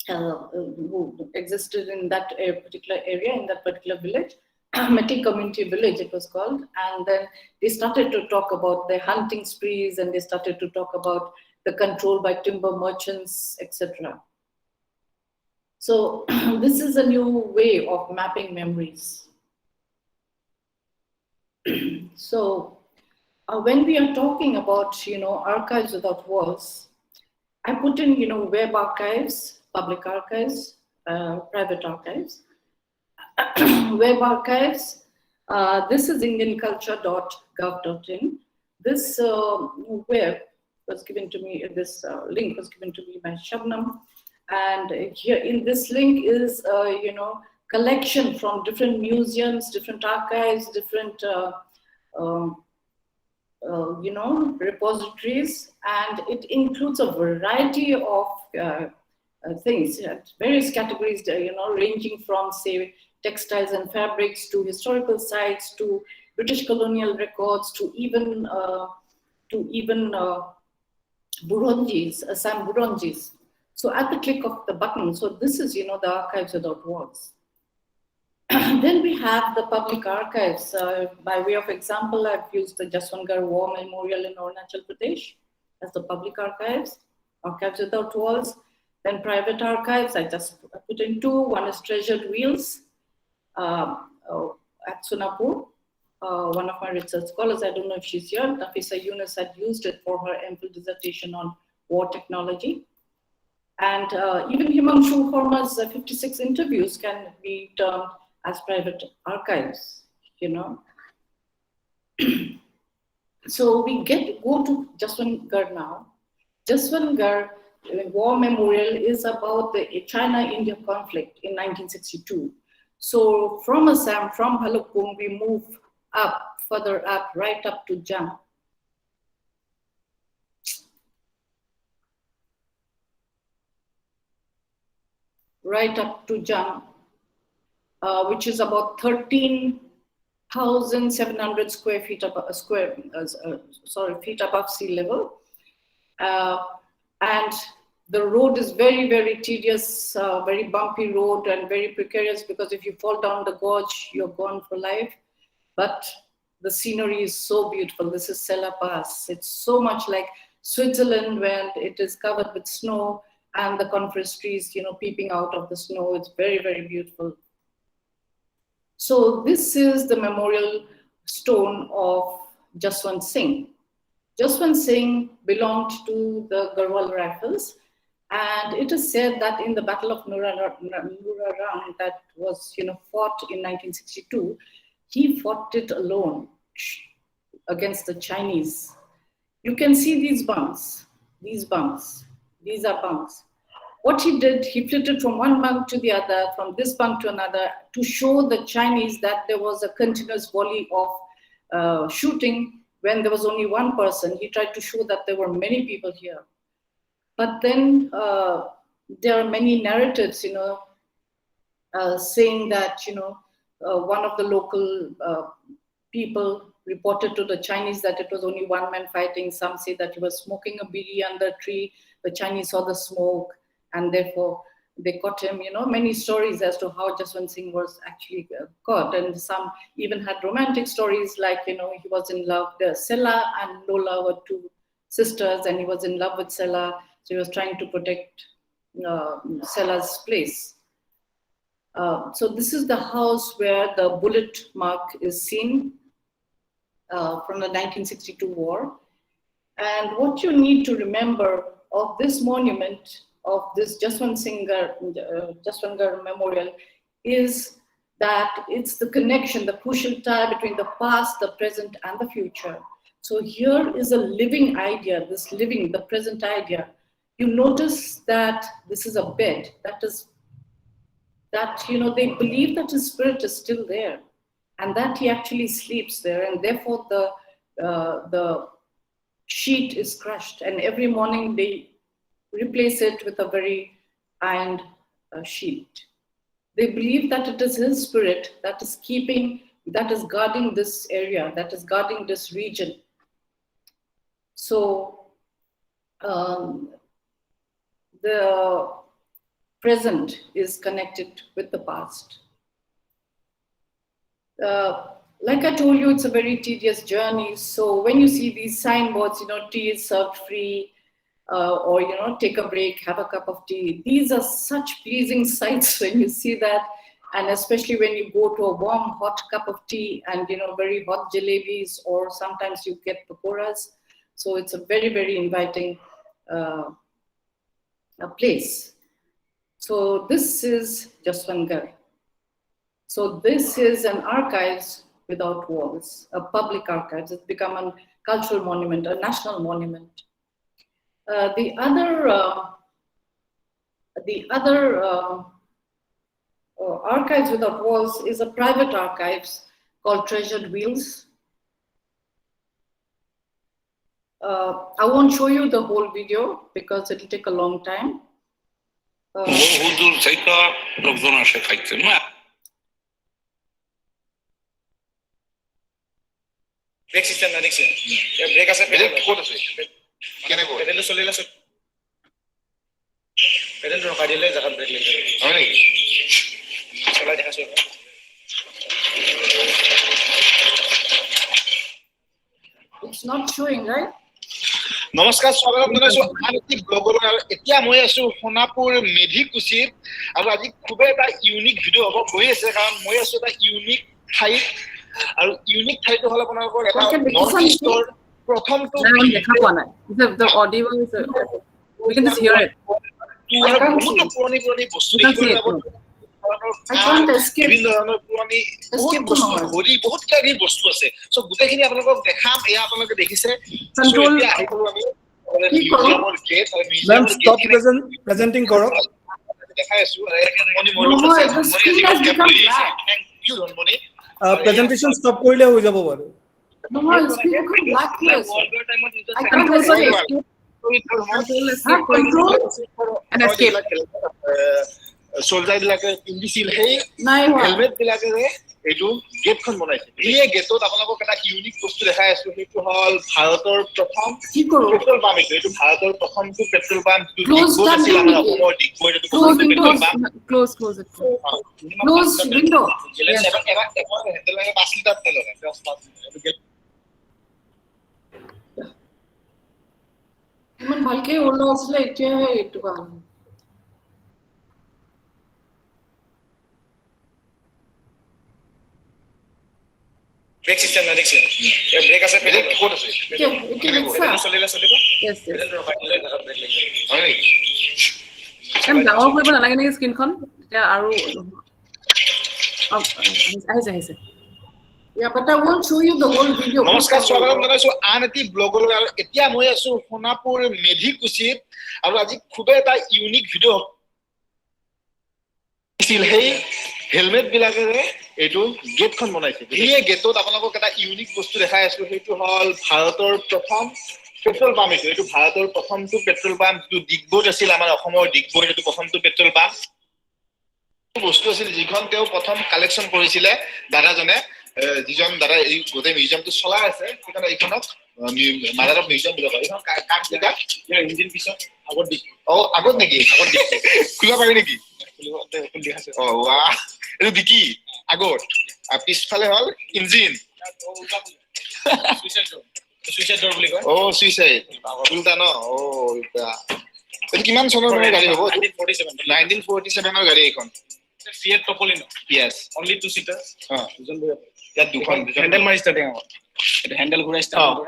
who existed in that particular area, in that particular village. Metal Community Village, it was called. And then they started to talk about the hunting sprees, and they started to talk about the control by timber merchants, etc. So this is a new way of mapping memories. So when we are talking about, archives without walls, I put in, web archives, public archives, private archives. Web archives, this is indianculture.gov.in. This web was given to me, this link was given to me by Shabnam. And here in this link is, collection from different museums, different archives, different, repositories, and it includes a variety of things, various categories, ranging from, say, textiles and fabrics to historical sites to British colonial records to even Burunjis, Assam Burunjis. So at the click of the button, so this is, the archives without walls. Then we have the public archives. By way of example, I've used the Jaswangarh War Memorial in Arunachal Pradesh as the public archives, archives without walls. Then private archives, I just put in two. One is Treasured Wheels at Sunapur. One of my research scholars, I don't know if she's here, Nafisa Yunus had used it for her MPhil dissertation on war technology. And even Himangsu Horma's 56 interviews can be termed as private archives, So we go to Jaswangarh now. Jaswangarh War Memorial is about the China-India conflict in 1962. So from Assam, from Bhalukpong, we move up, further up, right up to Jam. Right up to Jam, which is about 13,700 square feet above feet above sea level, and the road is very, very tedious, very bumpy road and very precarious, because if you fall down the gorge, you're gone for life. But the scenery is so beautiful. This is Sela Pass. It's so much like Switzerland, when it is covered with snow and the coniferous trees, peeping out of the snow. It's very, very beautiful. So this is the memorial stone of Jaswant Singh. Jaswant Singh belonged to the Garhwal Rifles, and it is said that in the Battle of Nuraram that was, fought in 1962, he fought it alone against the Chinese. You can see these bunks, these are bunks. What he did, he flitted from one bunk to the other, from this bunk to another, to show the Chinese that there was a continuous volley of shooting when there was only one person. He tried to show that there were many people here. But then there are many narratives, saying that, one of the local people reported to the Chinese that it was only one man fighting. Some say that he was smoking a bidi under a tree. The Chinese saw the smoke, and therefore they caught him. Many stories as to how Jaswant Singh was actually caught, and some even had romantic stories, like, he was in love. Sela and Lola were two sisters, and he was in love with Sela, so he was trying to protect Sela's place. So this is the house where the bullet mark is seen from the 1962 war. And what you need to remember of this monument, of this Jaswangarh Memorial, is that it's the connection, the crucial tie between the past, the present, and the future. So here is a living idea, the present idea. You notice that this is a bed, they believe that his spirit is still there, and that he actually sleeps there, and therefore the sheet is crushed, and every morning they replace it with a very ironed sheet. They believe that it is his spirit that is guarding this area, that is guarding this region. So the present is connected with the past. Like I told you, it's a very tedious journey. So when you see these signboards, tea is served free, or take a break, have a cup of tea. These are such pleasing sights when you see that. And especially when you go to a warm, hot cup of tea and, very hot jalebis, or sometimes you get pakoras. So it's a very, very inviting place. So this is Jaswangarh. So this is an archives without walls, a public archives. It's become a cultural monument, a national monument. The other archives without walls is a private archives called Treasured Wheels. I won't show you the whole video because it'll take a long time. Brake system না দেখছেন break আছে pedal code আছে কেনে কো pedal চলিলা আছে pedal রকা দিলে জায়গা break লাগে হয় নাকি চলাই দেখাছো It's not showing, right? নমস্কাৰ স্বাগতম জনাইছো আনকি ব্লগৰ এতিয়া মই আছো সোনাপুৰ মেধিকুছিত আৰু আজি খুব এটা ইউনিক ভিডিও হ'ব গৈ আছে কাৰণ মই আছো এটা ইউনিক ঠাইত আৰু ইউনিক ঠাইটো হল আপোনালোকৰ এটা নৰ্থ ইষ্টৰ প্ৰথমটো দেখা পোৱা নাই the audio is we can just hear it পুৰণি বস্তু I can't escape. বিভিন্ন ধৰণৰ পুৰণি বহুত কিবা বস্তু আছে সো গোটেইখিনি আপোনালোকক দেখাম এয়া আপোনালোকে দেখিছে Control. আহিলো আমি মিউজিয়ামৰ গেট আৰু Ma'am, stop presenting কৰক দেখাই আছো presentation stop কৰিলে হৈ যাব বাৰু No, it's become black place. I can't Control escape. control and escape soldier বিলাকে পিন্ধিছিল সেই Nai হেলমেট বিলাকে এইটো গেটখন বনাইছে এই গেটত আপোনালোকক এটা ইউনিক বস্তু দেখাই আছো সেইটো হল ভাৰতৰ প্ৰথম পেট্ৰল পাম্প এইটো ভাৰতৰ প্ৰথমটো petrol pump Close the window. Close it. Close window. ইমান ভালকে ওলা আসলে এতিয়াহে এইটো কাম ব্রেক সিস্টেম না দেখছেন ব্রেক আছে পেডেল কোড আছে চলিলা চলিব yes পেডেল রকা দিলে জায়গা ব্রেক লাগে হয় নাকি ডাঙৰ কৰিব নালাগে নেকি স্ক্ৰীনখন এতিয়া আৰু আহিছে Yeah, but I won't show you the whole video. নমস্কাৰ স্বাগতম জনাইছো আন এটি ব্লগৰ এতিয়া মই আছো সোনাপুৰ মেধিকুছিত আৰু আজি খুব এটা ইউনিক ভিডিও ছিল সেই হেলমেট বিলাকে এইটো গেটখন বনাইছে এই গেটত আপোনালোকক এটা ইউনিক বস্তু দেখাই আছো সেইটো হল ভাৰতৰ প্ৰথম পেট্ৰল পাম্প এইটো ভাৰতৰ প্ৰথমটো পেট্ৰল পাম্প যিটো ডিগবৈত আছিল আমাৰ অসমৰ ডিগবৈত এইটো প্ৰথমটো পেট্ৰল পাম্প বস্তু আছিল যিখন তেওঁ প্ৰথম কালেকচন কৰিছিলে দাদাজনে যিজন দাদা এই গোটেই মিউজিয়ামটো চলাই আছে সেইকাৰণে এইখনক মাদাৰ অফ মিউজিয়াম বুলি কয় এইখন কাক দিগা ইয়াৰ ইঞ্জিন পিছত আগত দি আগত নেকি আগত দি খোলা পাৰি নেকি এইটো দিকি আগত পিছফালে হল ইঞ্জিন সুইচাইড ডোৰ বুলি কয় সুইচাইড উল্টা ন এইটো কিমান চনৰ গাড়ী হ'ব 1947 গাড়ী এইখন Fiat Topolino. Yes. Only 2 seater. Yeah, দুখন হ্যান্ডেল মাৰি ষ্টাৰ্টিং হ'ব এটা হ্যান্ডেল ঘূৰাই ষ্টাৰ্ট হ'ব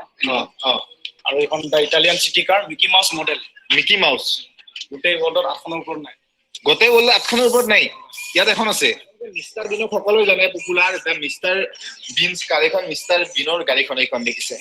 আৰু এখন the Italian city car Mickey Mouse model Mickey Mouse গোটেই ৱৰ্ল্ডৰ 8খনৰ ওপৰত নাই গোটেই ৱৰ্ল্ডৰ 8খনৰ ওপৰত নাই ইয়াত এখন আছে মিস্টাৰ বিনক সকলোৱে জানে পপুলাৰ এটা মিস্টাৰ বিনছ কাৰ এখন মিস্টাৰ বিনৰ গাড়ীখন এইখন দেখিছে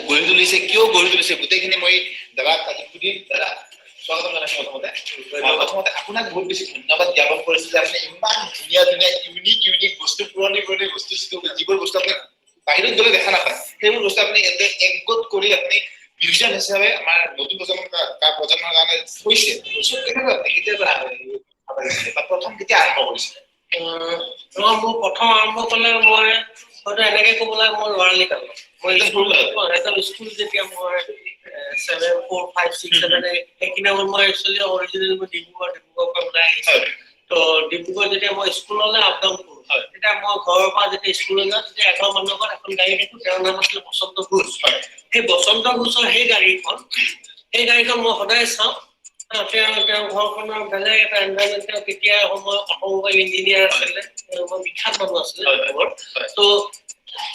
গঢ়ি তুলিছে কিয় গঢ়ি তুলিছে গোটেইখিনি মই দাদাক আজি সুধি দাদা স্বাগতম জনাইছো প্ৰথমতে আপোনাক বহুত বেছি ধন্যবাদ জ্ঞাপন কৰিছো যে আপুনি ইমান ধুনীয়া ধুনীয়া ইউনিক বস্তু পুৰণি বস্তু যিবোৰ বস্তু আপুনি বাহিৰত গ'লে দেখা নাপায় সেইবোৰ বস্তু আপুনি এতে একগোট কৰি আপুনি মিউজিয়াম হিচাপে আমাৰ নতুন প্ৰজন্মৰ কাৰণে থৈছে প্ৰথম কেতিয়া আৰম্ভ কৰিছিলে মোৰ প্ৰথম আৰম্ভ কৰিলে মই হয়তো এনেকে ক'বলৈ মোৰ ল'ৰালি কাল মই স্কুল যেতিয়া মই 7, 4, 5, 6, 7 সেইখিনি মই একচুৱেলি অৰিজিনেল মই ডিব্ৰুগড়ৰ পৰা ওলাই আহিছোঁ তো ডিব্ৰুগড় যেতিয়া মই স্কুললৈ আপ ডাউন কৰোঁ তেতিয়া মই ঘৰৰ পৰা যেতিয়া স্কুললৈ যাওঁ তেতিয়া এঘৰ মানুহৰ ঘৰত এখন গাড়ী দেখোঁ তেওঁৰ নাম আছিলে বসন্ত ঘোষ সেই বসন্ত ঘোষৰ সেই গাড়ীখন মই সদায় চাওঁ তেওঁ ঘৰখনৰ বেলেগ এটা এনভাইৰনমেণ্ট তেওঁ কেতিয়া সময় অটোমোবাইল ইঞ্জিনিয়াৰ আছিলে মই বিখ্যাত মানুহ আছিলে তো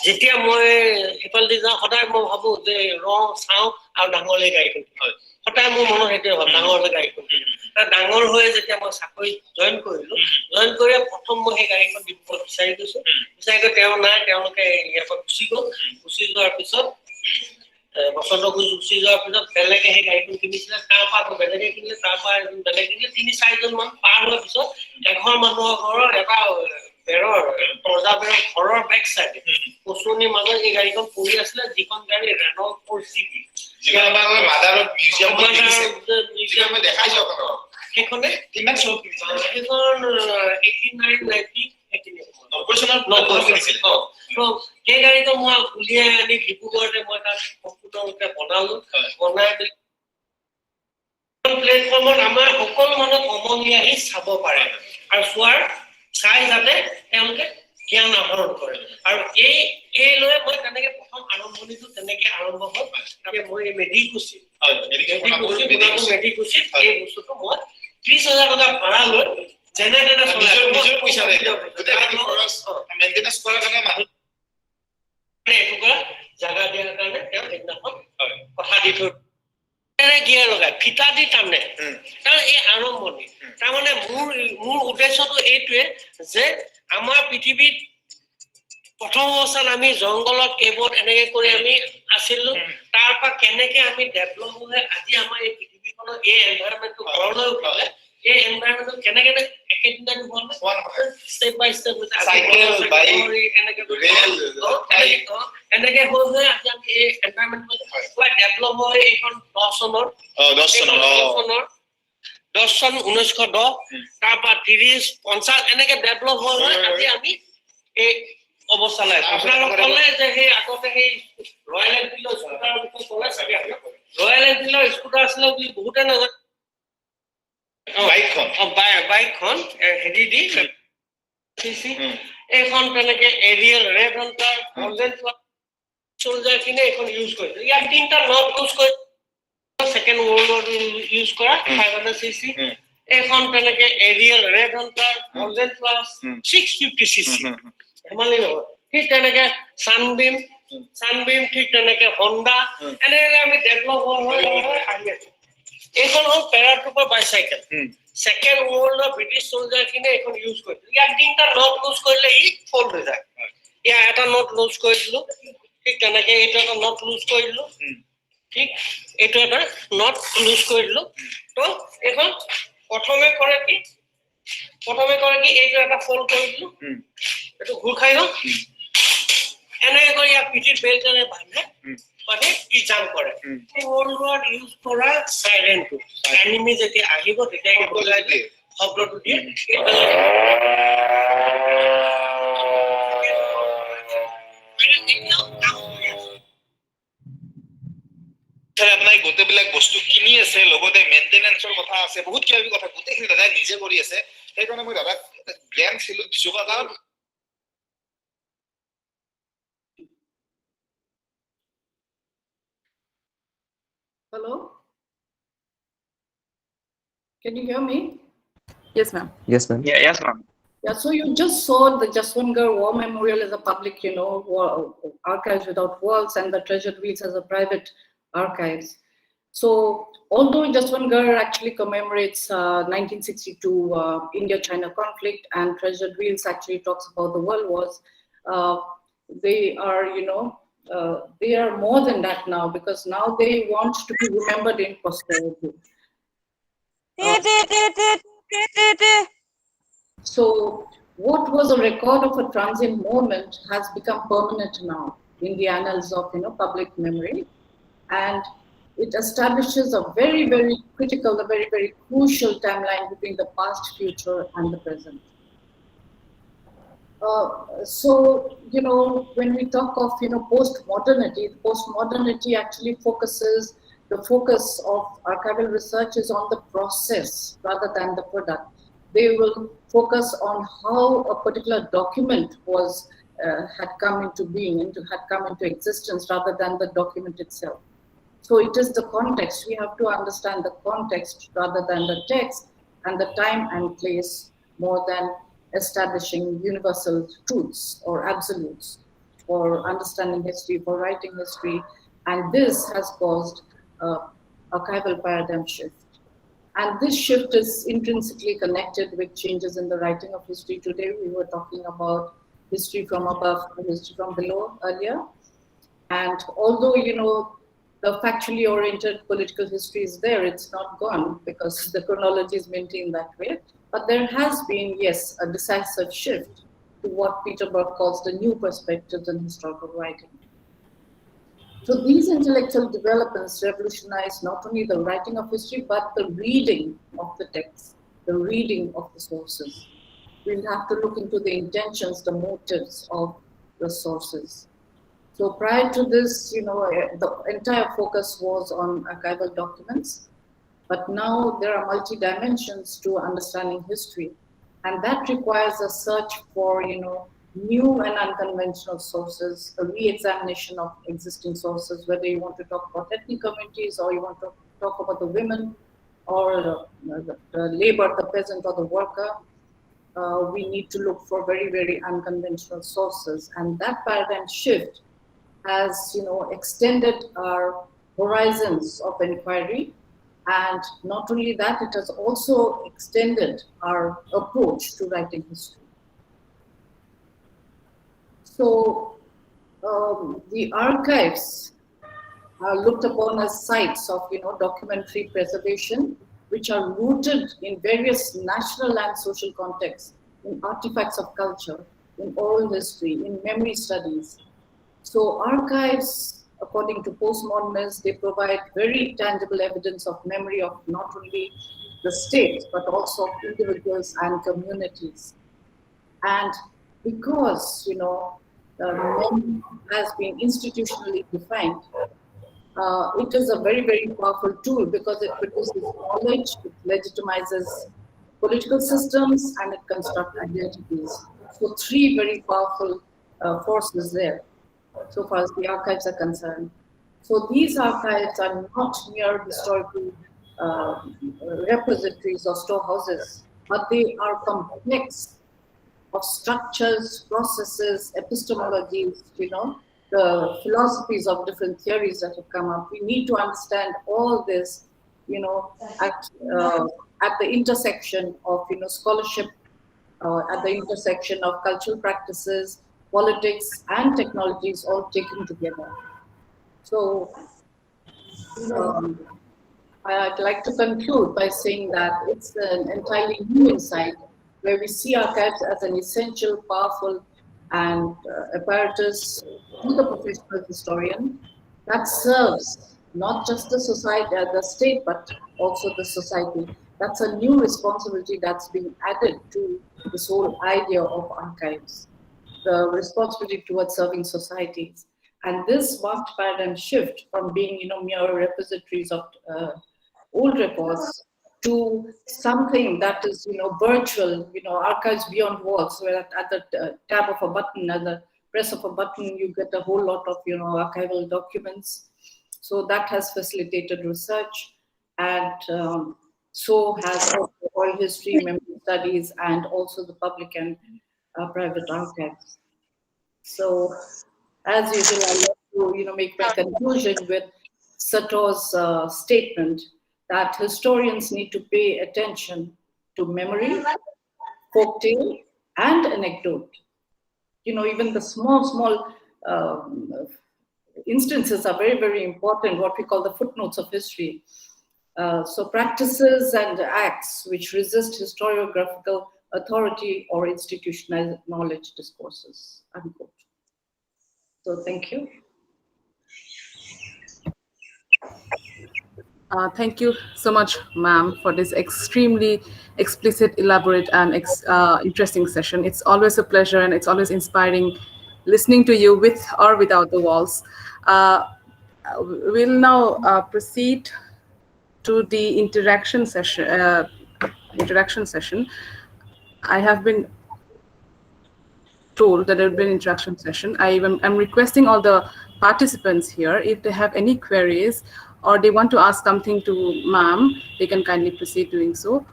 যেতিয়া মই সিফালেদি যাওঁ সদায় মই ভাবো যে চাওঁ আৰু ডাঙৰলৈ গাড়ীখন সদায় মোৰ মনত সেইটোৱে ভাব ডাঙৰলৈ গাড়ীখন ডাঙৰ হৈ যেতিয়া মই চাকৰিত জইন কৰিলো জইন কৰি প্ৰথম মই সেই গাড়ীখন ডিব্ৰুগড়ত বিচাৰি গৈছো বিচাৰি গৈ তেওঁ নাই তেওঁলোকে ইয়াৰ পৰা গুচি যোৱাৰ পিছত বসন্ত ঘোষ গুচি যোৱাৰ পিছত বেলেগে সেই গাড়ীখন কিনিছিলে তাৰ পৰা বেলেগে কিনিলে তাৰ পৰা বেলেগে কিনিলে 3-4জন মান পাৰ হোৱাৰ পিছত এঘৰ মানুহৰ ঘৰৰ এটা তৰ্জা বেৰৰ ঘৰৰ বেক চাইডে কচুনিৰ মাজত এই গাড়ীখন পৰি আছিলে যিখন গাড়ী ৰেনল্ট 4CP মিউজিয়ামে দেখাইছে সেইখনে কিমান চন সেইখন 89-90 সেই গাড়ীটো মই উলিয়াই আনি ডিব্ৰুগড়তে মই তাত সম্পূৰ্ণৰূপে বনালো বনাই প্লেটফৰ্মত আমাৰ সকলো মানুহ কমনলি আহি চাব পাৰে আৰু চাই যাতে তেওঁলোকে জ্ঞান আহৰণ কৰে আৰু এই লৈ মই তেনেকে প্ৰথম আৰম্ভণিটো তেনেকে আৰম্ভ হ'ল মই মেডিকুচিত এই বস্তুটো মই 30,000 টকা ভাড়া লৈ যেনে তেনে নিজৰ পইচা মেইনটেনেন্স কৰাৰ কাৰণে মানুহ এটুকুৰা জাগা দিয়াৰ কাৰণে তেওঁ সেইদিনাখন কথা দি থৈ গিয়াৰ লগাই ফিটা দি টানে তাৰ এই আৰম্ভণি তাৰমানে মোৰ উদ্দেশ্যটো এইটোৱে যে আমাৰ পৃথিৱীত প্ৰথম অৱস্থাত আমি জংঘলত কেৱত এনেকে কৰি আমি আছিলো তাৰ পৰা কেনেকে আমি ডেভেলপ হৈ আজি আমাৰ এই পৃথিৱীখনৰ এই এনভাইৰনমেন্টটো ঘৰলৈ উঠিলে এই এনভাইৰনমেন্টটো কেনেকে একেদিনাই ষ্টেপ বাই ষ্টেপ এনেকে হৈ আজি আমি এই এনভাইৰনমেন্টটো ডেভেলপ হৈ এইখন 10 চনৰ 1910 তাৰ পৰা 30-50 এনেকে ডেভেলপ হৈ আজি আমি এই অৱস্থা নাই আপোনালোকলে যে সেই আগতে সেই ৰয়েল এনফিল্ডৰ স্কুটাৰৰ বিষয়ে ক'লে চাগে ৰয়েল এনফিল্ডৰ স্কুটাৰ আছিলে বুলি বহুতে নাজানে বাইকখন হেৰি দি এইখন তেনেকে Ariel red hunter golden soldier কিনে এইখন ইউজ কৰিছে ইয়াত 3টা নট ইউজ কৰি সেকেন্ড ওয়ার্ল্ড ওয়ার ইউজ করা 500cc এখন তেনেকে Ariel red hunter golden plus 650cc হেমালি নহয় ঠিক তেনেকে সানবিম ঠিক তেনেকে হন্ডা এনেকে আমি ডেভেলপ হৈ আহি আছো এইখন হ'ল প্যাৰাট্ৰুপাৰ বাইসাইকেল সেকেন্ড ওয়ার্ল্ডৰ ব্ৰিটিছ চলজাৰ কিনে এখন ইউজ কৰিছে ইয়াত 3টা নট ইউজ কৰিলে ই ফল্ড হৈ যায় ইয়া এটা নট লুজ কৰি দিলো ঠিক তেনেকে এইটো এটা নট লুজ কৰি দিলো ঠিক এইটো এটা নট লুজ কৰি দিলো তো এখন প্ৰথমে কৰে কি এইটো এটা ফল্ড কৰি দিলো এইটো ঘূৰ খাই গ'ল এনেকে কৰি ইয়াৰ পিঠিত বেল্ট এনে বান্ধে মানে কি জাম কৰে ওয়ার্ল্ড ওয়ার ইউজ কৰা সাইলেন্টটো এনিমি যেতিয়া আহিব তেতিয়া কি বজাই দিয়ে শব্দটো দিয়ে আপোনাৰ গোটেইবিলাক বস্তু কিনি আছে লগতে মেইনটেনেন্সৰ কথা আছে বহুত কিবা কথা গোটেইখিনি দাদাই নিজে কৰি আছে সেইকাৰণে মই দাদাক জ্ঞান চিলো দিছো কাৰণ Hello? Can you hear me? Yes, ma'am. Yes, ma'am. Yes, ma'am. Yeah, so you just saw the Jaswantgarh War Memorial as a public, archives without walls, and the Treasured Wheels as a private archives. So although Jaswantgarh actually commemorates 1962 India-China conflict, and Treasured Wheels actually talks about the world wars, they are, they are more than that now, because now they want to be remembered in posterity. So what was a record of a transient moment has become permanent now in the annals of public memory, and it establishes a very, very critical, a very, very crucial timeline between the past, future, and the present. So, when we talk of, postmodernity actually focuses, the focus of archival research is on the process rather than the product. They will focus on how a particular document had come into being, had come into existence rather than the document itself. So it is the context. We have to understand the context rather than the text, and the time and place more than establishing universal truths or absolutes for understanding history, for writing history. And this has caused archival paradigm shift. And this shift is intrinsically connected with changes in the writing of history today. We were talking about history from above and history from below earlier. And although, the factually oriented political history is there, it's not gone because the chronology is maintained that way. But there has been, yes, a decisive shift to what Peter Burke calls the new perspectives in historical writing. So these intellectual developments revolutionized not only the writing of history, but the reading of the text, the reading of the sources. We'll have to look into the intentions, the motives of the sources. So prior to this, the entire focus was on archival documents, but now there are multi-dimensions to understanding history. And that requires a search for, new and unconventional sources, a re-examination of existing sources, whether you want to talk about ethnic communities or you want to talk about the women or the labor, the peasant or the worker. We need to look for very, very unconventional sources. And that paradigm shift has, extended our horizons of inquiry. And not only that, it has also extended our approach to writing history. So the archives are looked upon as sites of, documentary preservation, which are rooted in various national and social contexts, in artifacts of culture, in oral history, in memory studies. So archives, according to postmodernists, they provide very tangible evidence of memory of not only the state, but also of individuals and communities. And because, memory has been institutionally defined, it is a very, very powerful tool because it produces knowledge, it legitimizes political systems, and it constructs identities. So three very powerful forces there, so far as the archives are concerned. So these archives are not mere historical repositories or storehouses, but they are complex of structures, processes, epistemologies, the philosophies of different theories that have come up. We need to understand all this, at the intersection of, scholarship, at the intersection of cultural practices, politics, and technologies all taken together. So I'd like to conclude by saying that it's an entirely new insight where we see archives as an essential, powerful, and apparatus to the professional historian that serves not just the society, the state, but also the society. That's a new responsibility that's being added to this whole idea of archives, the responsibility towards serving societies. And this marked paradigm shift from being, mere repositories of old records to something that is, virtual, archives beyond walls, where at the tab of a button, at the press of a button, you get a whole lot of, archival documents. So that has facilitated research, and so has oral history, memory studies, and also the public and private archives. So, as usual, I like to, make my conclusion with Sato's statement that historians need to pay attention to memory, folktale, and anecdote. Even the small instances are very, very important, what we call the footnotes of history. So practices and acts which resist historiographical authority or institutionalized knowledge discourses, unquote. So thank you. Thank you so much, ma'am, for this extremely explicit, elaborate, and interesting session. It's always a pleasure and it's always inspiring listening to you with or without the walls. Uh, we'll now proceed to the interaction session. I have been told that there will be an interaction session. I'm requesting all the participants here, if they have any queries or they want to ask something to ma'am, they can kindly proceed doing so.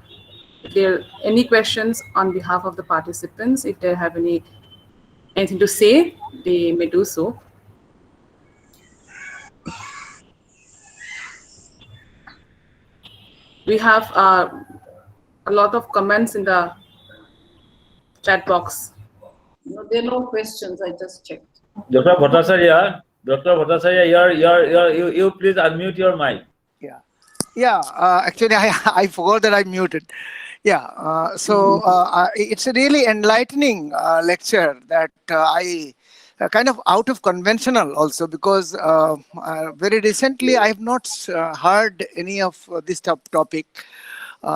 If there are any questions on behalf of the participants, if they have anything to say, they may do so. We have a lot of comments in the chat box. No, there are no questions. I just checked. Dr. Bhattacharya, you please unmute your mic. Yeah. Actually, I forgot that I muted. Yeah. It's a really enlightening lecture that I kind of out of conventional also, because very recently I have not heard any of this topic.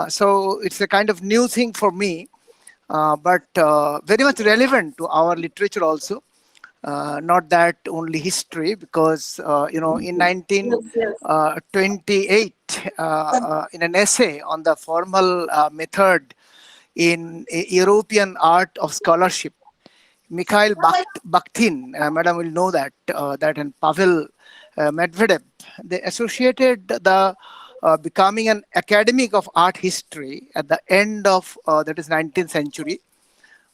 So it's a kind of new thing for me, but very much relevant to our literature also. Not that only history, because in 1928, in an essay on the formal method in European art of scholarship, Mikhail Bakhtin, madam will know that, and Pavel Medvedev, they associated the becoming an academic of art history at the end of that is 19th century,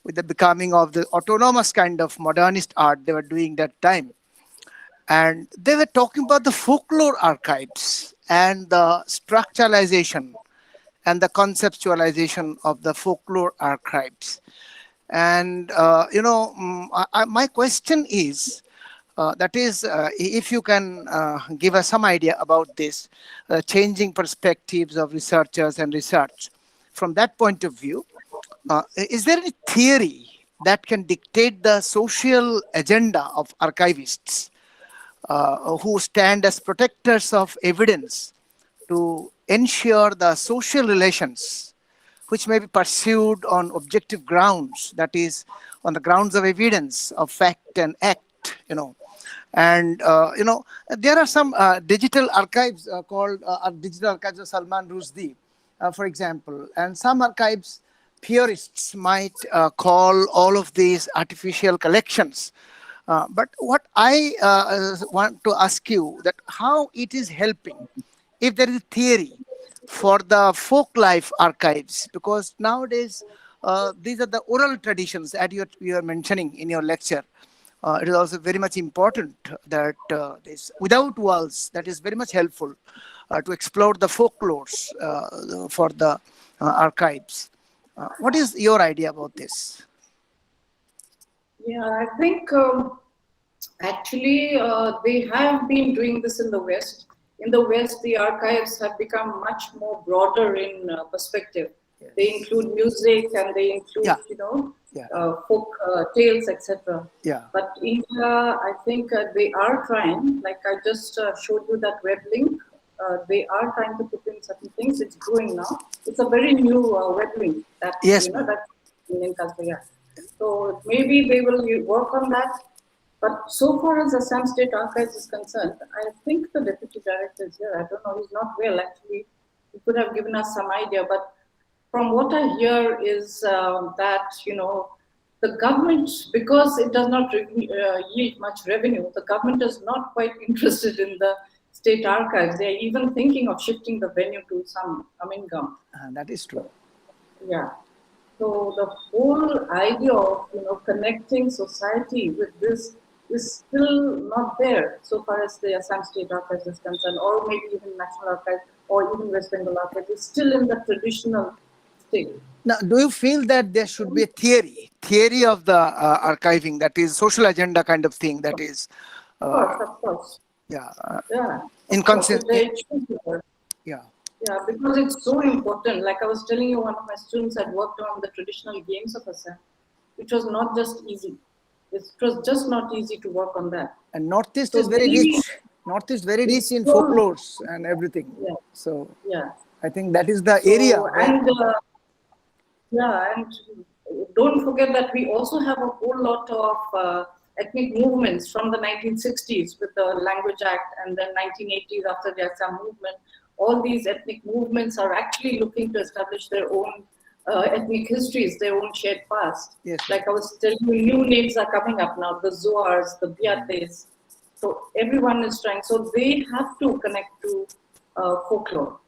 with the becoming of the autonomous kind of modernist art they were doing that time. And they were talking about the folklore archives and the structuralization and the conceptualization of the folklore archives. And, my question is, if you can give us some idea about this, changing perspectives of researchers and research. From that point of view, is there any theory that can dictate the social agenda of archivists who stand as protectors of evidence to ensure the social relations which may be pursued on objective grounds, that is, on the grounds of evidence of fact and act, And, there are some digital archives called Digital Archives of Salman Rushdie, for example, and some archives purists might call all of these artificial collections. But what I want to ask you, that how it is helping, if there is a theory for the folk life archives, because nowadays these are the oral traditions that you are mentioning in your lecture. It is also very much important that this without walls, that is very much helpful to explore the folklores for the archives. What is your idea about this? Yeah, I think actually they have been doing this in the West. In the West, the archives have become much more broader in perspective. Yes. They include music and they include, folk tales, etc. Yeah. But India, I think they are trying, like I just showed you that web link. They are trying to put in certain things. It's growing now. It's a very new web link that, that's Indian culture. Yeah. So maybe they will work on that. But so far as Assam State Archives is concerned, I think the deputy director is here. I don't know, he's not well actually. He could have given us some idea. But from what I hear is that, the government, because it does not yield much revenue, the government is not quite interested in the state archives. They're even thinking of shifting the venue to some income. That is true. Yeah. So the whole idea of connecting society with this is still not there so far as the Assam State Archives is concerned, or maybe even National Archives or even West Bengal Archives. It's still in the traditional state. Now, do you feel that there should be a theory of the archiving, that is social agenda kind of thing, that is? Of course. Yeah. Yeah. Yeah, because it's so important. Like I was telling you, one of my students had worked on the traditional games of Assam. It was not just easy. It was just not easy to work on that. And Northeast is very rich. Northeast very It's rich in so, folklores and everything. yeah, So yeah. I think that is the area So, where. yeah, and don't forget that we also have a whole lot of ethnic movements from the 1960s with the Language Act, and then 1980s after the Assam movement. All these ethnic movements are actually looking to establish their own ethnic histories, their own shared past. Yes, Like I was telling you, new names are coming up now, the Zoars, the Biates. So everyone is trying. So they have to connect to folklore.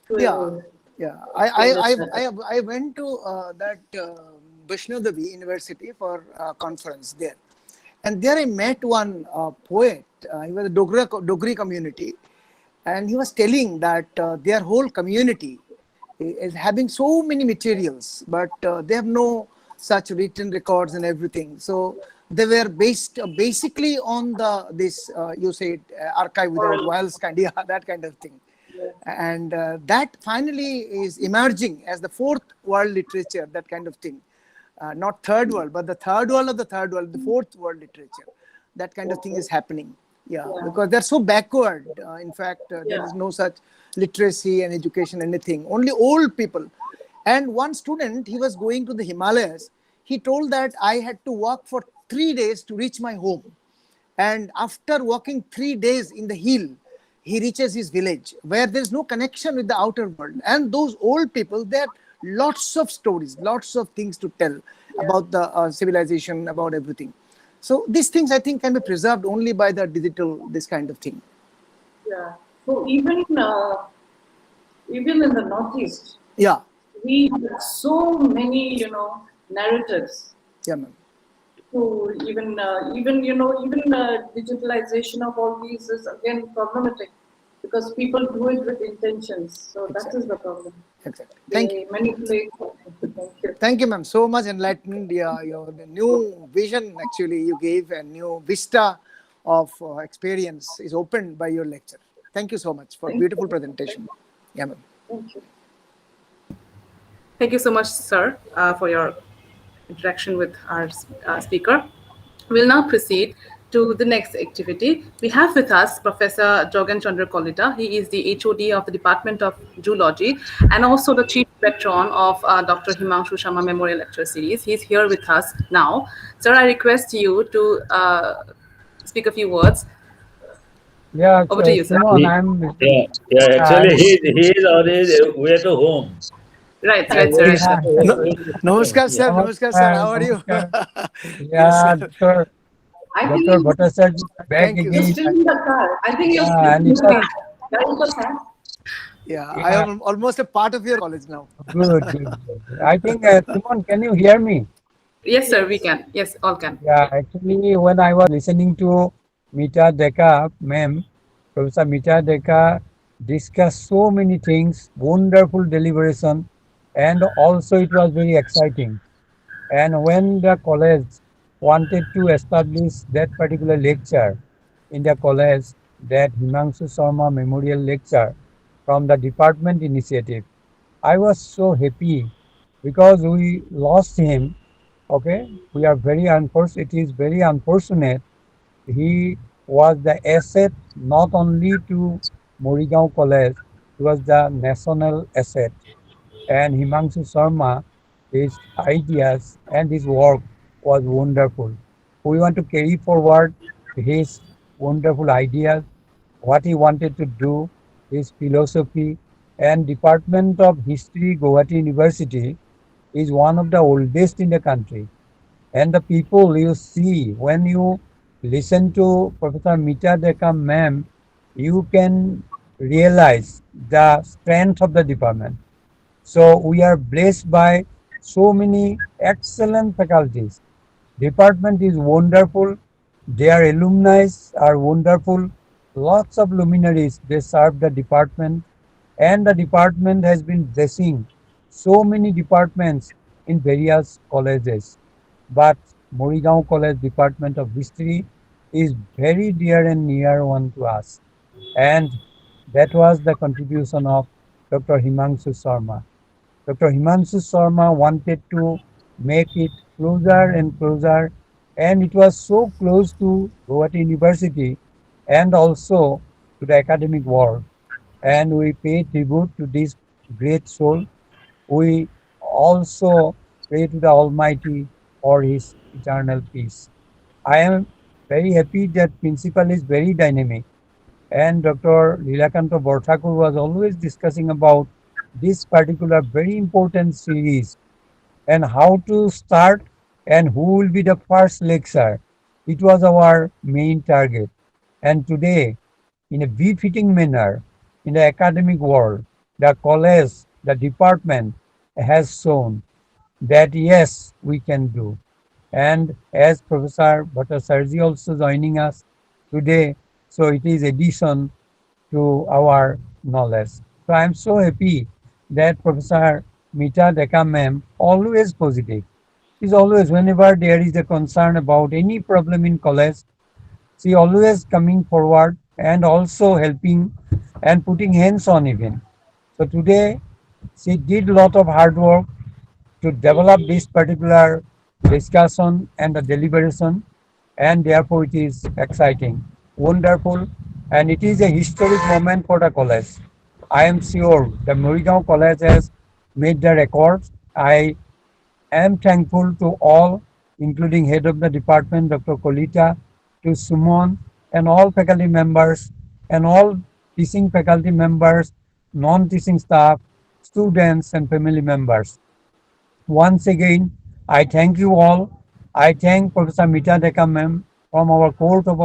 yeah, To, yeah. to understand it. I went to that Vaishno Devi University for a conference there, and there I met one poet. He was a Dogri community, and he was telling that their whole community is having so many materials, but they have no such written records and everything. So they were based basically on the this you said archive without Oral. walls kind, yeah, that kind of thing. Yeah. And that finally is emerging as the fourth world literature, that kind of thing. Not third world, but the third world of the third world, the fourth world literature. That kind of thing is happening. Yeah, Yeah. because they're so backward. In fact, there Yeah. is no such literacy and education, anything. Only old people. And one student, he was going to the Himalayas. He told that I had to walk for 3 days to reach my home. And after walking 3 days in the hill, he reaches his village where there is no connection with the outer world. And those old people, they have lots of stories, lots of things to tell about the civilization, about everything. So these things I think can be preserved only by the digital, this kind of thing. Yeah. So even in the Northeast, Yeah, we have so many, narratives. yeah, ma'am. So even digitalization of all these is again problematic because people do it with intentions. So that is the problem. Exactly. Thank you. They manipulate. Thank you. Thank you, ma'am. So much enlightened. Yeah, the new vision actually you gave, a new vista of experience is opened by your lecture. Thank you so much for beautiful presentation. Yeah, ma'am. Thank you. Thank you so much, sir, for your interaction with our speaker. We'll now proceed to the next activity. We have with us Professor Jogan Chandra Kolita. He is the HOD of the Department of Zoology and also the Chief Patron of Dr. Himangsu Sarmah Memorial Lecture Series. He's here with us now. Sir, I request you to speak a few words. Yeah, Over to you, sir. Actually, he is on his way to home. Right, sir. Namaskar, sir. Namaskar, sir. How are you? Yeah, Dr. I think Bhattacharya back Thank you. you're again. still in the car. I think you're Yeah, and still in it's the car. Yeah, I am almost a part of your college now. good. I think, Simon, can you hear me? Yes, sir, we can. Yes, all can. Yeah, actually, when I was listening to Mita Deka, ma'am, Professor Mita Deka discussed so many things, wonderful deliberation, and also it was very exciting. And when the college wanted to establish that particular lecture in the college, that Himangsu Sarmah Memorial Lecture from the department initiative, I was so happy because we lost him. Okay, we are very unfortunate. It is very unfortunate. He was the asset not only to Morigaon College, he was the national asset. And Himangsu Sarma, his ideas and his work was wonderful. We want to carry forward his wonderful ideas, what he wanted to do, his philosophy, and Department of History, Guwahati University is one of the oldest in the country. And the people you see, when you listen to Professor Mita Deka ma'am, you can realize the strength of the department. So we are blessed by so many excellent faculties. Department is wonderful. Their alumni are wonderful. Lots of luminaries, they serve the department. And the department has been blessing so many departments in various colleges. But Morigaon College Department of History is very dear and near one to us. And that was the contribution of Dr. Himangsu Sarma. Dr. Himangsu Sarma wanted to make it closer and closer, and it was so close to Guwahati University, and also to the academic world, and we pay tribute to this great soul. We also pray to the Almighty for his eternal peace. I am very happy that principal is very dynamic, and Dr. Lilakanto Borthakur was always discussing about this particular very important series and how to start and who will be the first lecturer. It was our main target. And today, in a befitting manner, in the academic world, the college, the department has shown that yes, we can do. And as Professor Bhattacharjee also joining us today, so it is addition to our knowledge. So I am so happy that Professor Mita Deka ma'am always positive. She's always, whenever there is a concern about any problem in college, she always coming forward and also helping and putting hands on even. So today she did lot of hard work to develop this particular discussion and the deliberation, and therefore it is exciting, wonderful, and it is a historic moment for the college. I am sure the Morigaon College has made the records. I am thankful to all, including head of the department, Dr. Kolita, to Sumon, and all faculty members, and all teaching faculty members, non-teaching staff, students, and family members. Once again, I thank you all. I thank Professor Mita Deka ma'am from our core of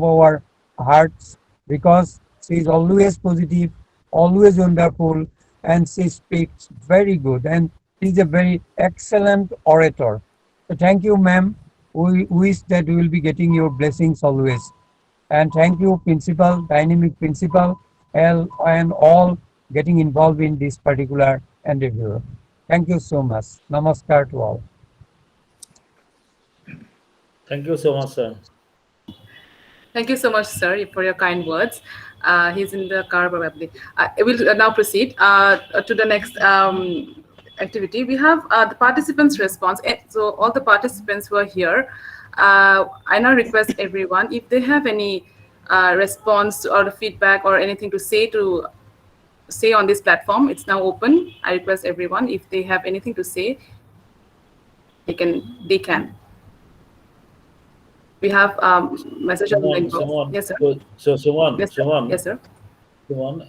our hearts, because she is always positive, always wonderful, and she speaks very good, and she is a very excellent orator. So thank you, ma'am. We wish that we will be getting your blessings always. And thank you, principal, dynamic principal, and all getting involved in this particular endeavor. Thank you so much. Namaskar to all. Thank you so much, sir. Thank you so much, sir, for your kind words. He's in the car probably. I will now proceed to the next activity. We have the participants' response. So all the participants who are here, I now request everyone, if they have any response or feedback or anything to say on this platform, it's now open. I request everyone, if they have anything to say, they can. We have message on the inbox. Yes, sir. So, Suman, Yes, sir. Suman, Yes, sir. Suman,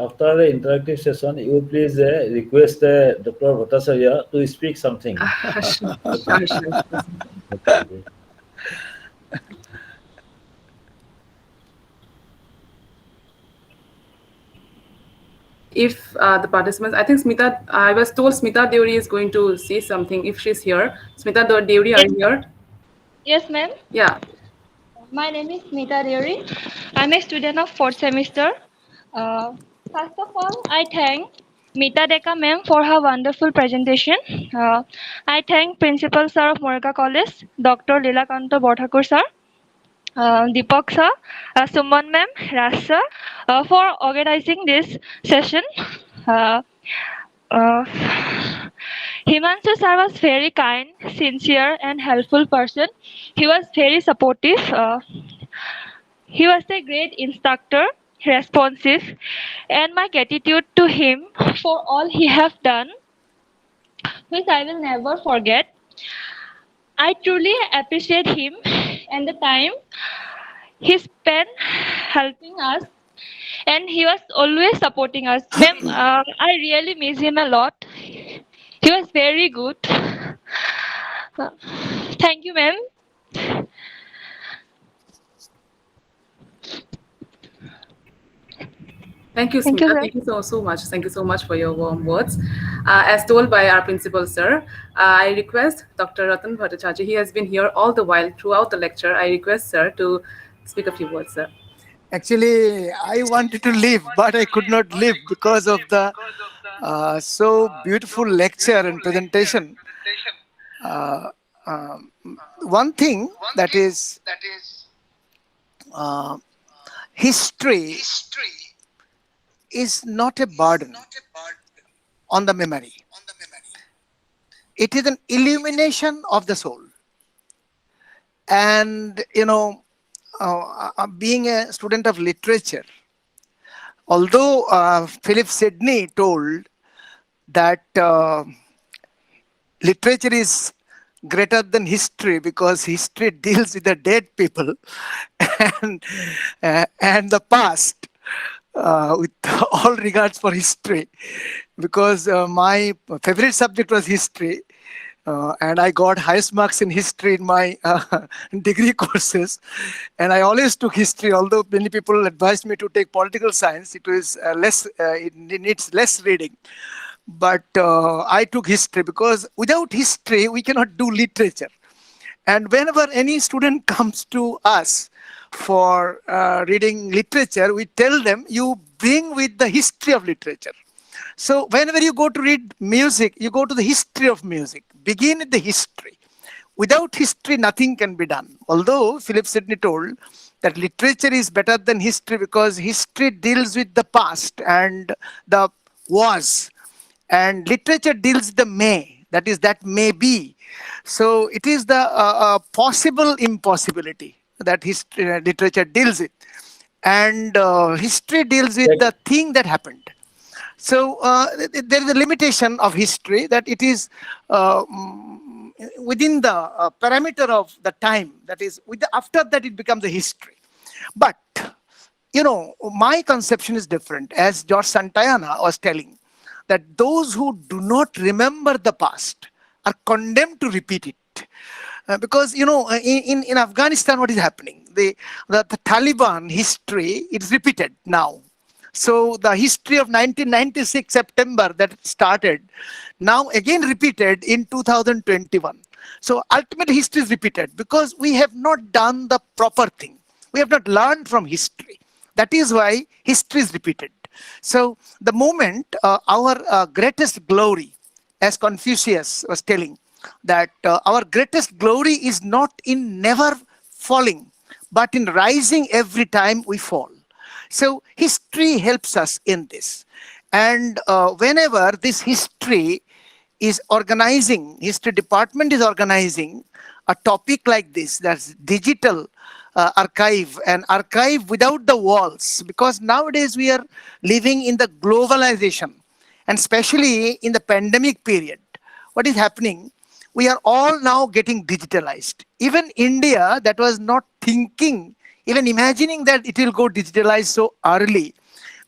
after the interactive session, you please request Dr. Bhattacharya to speak something. Sure. Okay. If the participants, I think Smita, I was told Smita Deori is going to say something if she's here. Smita Deori, are you here? Yes, ma'am. Yeah. My name is Smita Deori. I'm a student of 4th semester. First of all, I thank Mita Deka ma'am for her wonderful presentation. I thank Principal Sir of Morika College, Dr. Lilakanto Borthakur sir, Deepak sir, Suman ma'am, Raj sir, for organizing this session. Uh, Himangsu sir was very kind, sincere, and helpful person. He was very supportive. He was a great instructor, responsive, and my gratitude to him for all he have done, which I will never forget. I truly appreciate him and the time he spent helping us, and he was always supporting us. Ma'am, I really miss him a lot. He was very good. Thank you, ma'am. Thank you, Thank you, Smita. sir. Thank you so much. Thank you so much for your warm words. As told by our principal, sir, I request Dr. Ratan Bhattacharjee, he has been here all the while throughout the lecture. I request, sir, to speak a few words, sir. Actually, I wanted to leave, but I could not leave because of the so beautiful lecture and presentation. Uh, um, One thing that is uh, history is not a burden on the memory. It is an illumination of the soul. And, being a student of literature, although Philip Sidney told that literature is greater than history because history deals with the dead people and the past, with all regards for history, because my favorite subject was history, and I got highest marks in history in my degree courses, and I always took history. Although many people advised me to take political science, it was it needs less reading. But I took history because without history we cannot do literature. And whenever any student comes to us for reading literature, we tell them you bring with the history of literature. So whenever you go to read music, you go to the history of music. Begin with the history. Without history, nothing can be done. Although Philip Sidney told that literature is better than history because history deals with the past and the was, and literature deals with the may, that is, that may be. So it is the possible impossibility that history, literature deals with, and history deals with the thing that happened. So there is a limitation of history that it is within the parameter of the time, that is after that it becomes a history. But my conception is different, as George Santayana was telling, that those who do not remember the past are condemned to repeat it. Because in Afghanistan, what is happening? The Taliban history is repeated now. So the history of 1996 September that started, now again repeated in 2021. So ultimately history is repeated because we have not done the proper thing. We have not learned from history. That is why history is repeated. So the moment our greatest glory, as Confucius was telling, that our greatest glory is not in never falling, but in rising every time we fall. So history helps us in this. And whenever this history is organizing, history department is organizing a topic like this, that's digital archive, and archive without the walls, because nowadays we are living in the globalization, and especially in the pandemic period, what is happening? We are all now getting digitalized. Even India, that was not thinking, even imagining that it will go digitalized so early,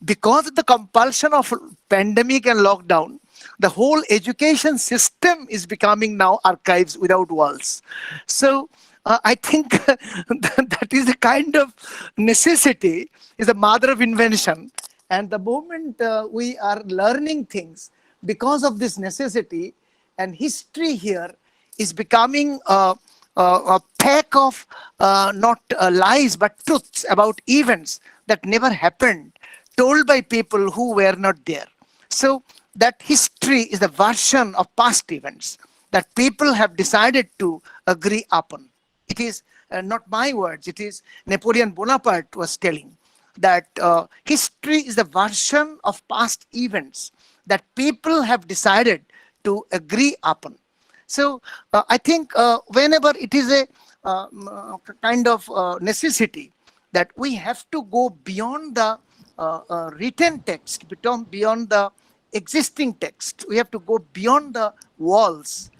because of the compulsion of pandemic and lockdown, the whole education system is becoming now archives without walls. So I think that is a kind of necessity, is the mother of invention. And the moment we are learning things because of this necessity, and history here is becoming a pack of not lies but truths about events that never happened, told by people who were not there. So that history is the version of past events that people have decided to agree upon. It is not my words, it is Napoleon Bonaparte was telling that history is the version of past events that people have decided to agree upon. So I think whenever it is a kind of necessity that we have to go beyond the written text, beyond the existing text, we have to go beyond the walls.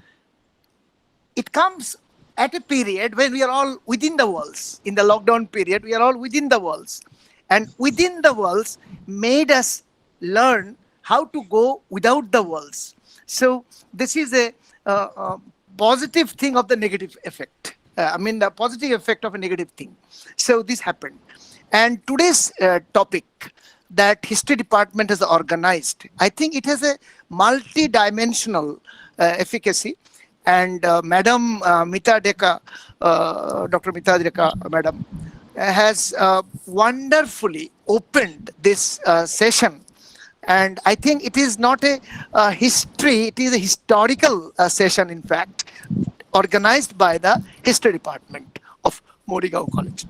It comes at a period when we are all within the walls. In the lockdown period, we are all within the walls. And within the walls made us learn how to go without the walls. So this is a positive thing of the negative effect. The positive effect of a negative thing. So this happened. And today's topic that history department has organized, I think it has a multi-dimensional efficacy. And Madam Mita Deka, Dr. Mita Deka, Madam, has wonderfully opened this session. And I think it is not a history, it is a historical session, in fact, organized by the history department of Morigao College.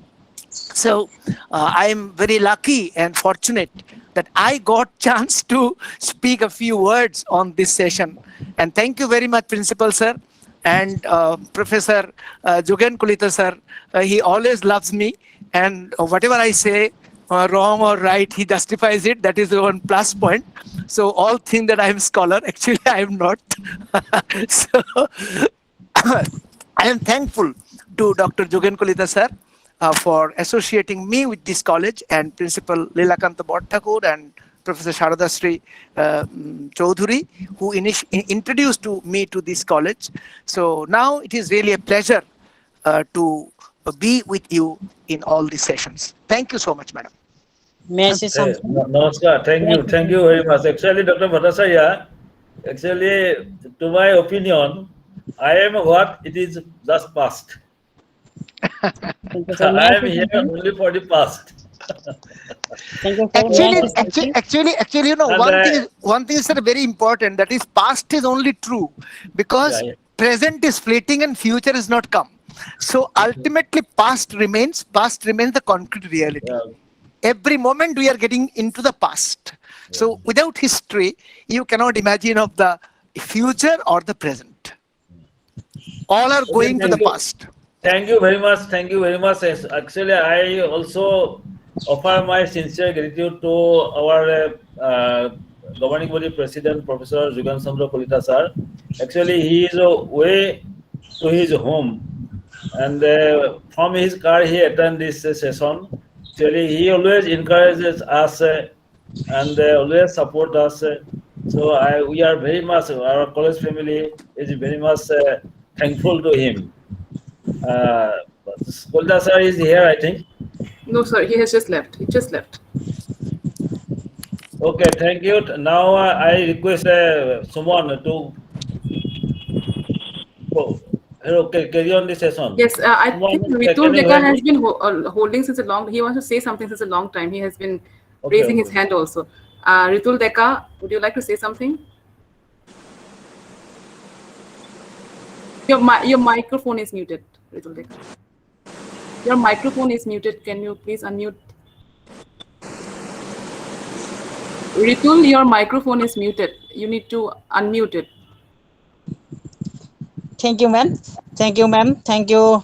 So I am very lucky and fortunate that I got chance to speak a few words on this session. And thank you very much, Principal Sir and Professor Jugen Kulita Sir. He always loves me, and whatever I say, wrong or right, he justifies it. That is the one plus point. So all think that I am scholar. Actually, I am not. So I am thankful to Dr. Jogen Kolita sir for associating me with this college, and Principal Lilakanta Bhattakur and Professor Sharada Sri Chaudhuri, who introduced me to this college. So now it is really a pleasure to be with you in all these sessions. Thank you so much, madam. May I say something? Namaskar. Thank you very much. Actually, Dr. Bhattacharya, actually, to my opinion, I am what it is just past. Thank you, sir. May I I am say here something? only for the past. Thank you, sir. May I say something? Actually, you know, And one thing is very important. That is, past is only true because present is fleeting and future is not come. So ultimately, past remains the concrete reality. Every moment we are getting into the past. So without history, you cannot imagine of the future or the present. All are going to the past. Thank you very much. Thank you very much. Yes, actually, I also offer my sincere gratitude to our governing body president, Professor Jugan Chandra Kolita sir. Actually, he is way to his home, and from his car he attend this session. Actually, he always encourages us and always support us. So we are very much, our college family is very much thankful to him. Kolda sir is here, I think. No, sir, he has just left. He just left. Okay, thank you. Now I request someone to carry on the session. Yes, I think Ritul can you Deka hear has me? been holding since a long. He wants to say something since a long time. He has been Okay, raising his hand also. Ritul Deka, would you like to say something? Your microphone is muted, Ritul Deka. Your microphone is muted. Can you please unmute? Ritul, your microphone is muted. You need to unmute it. Thank you, ma'am. Thank you, ma'am. Thank you,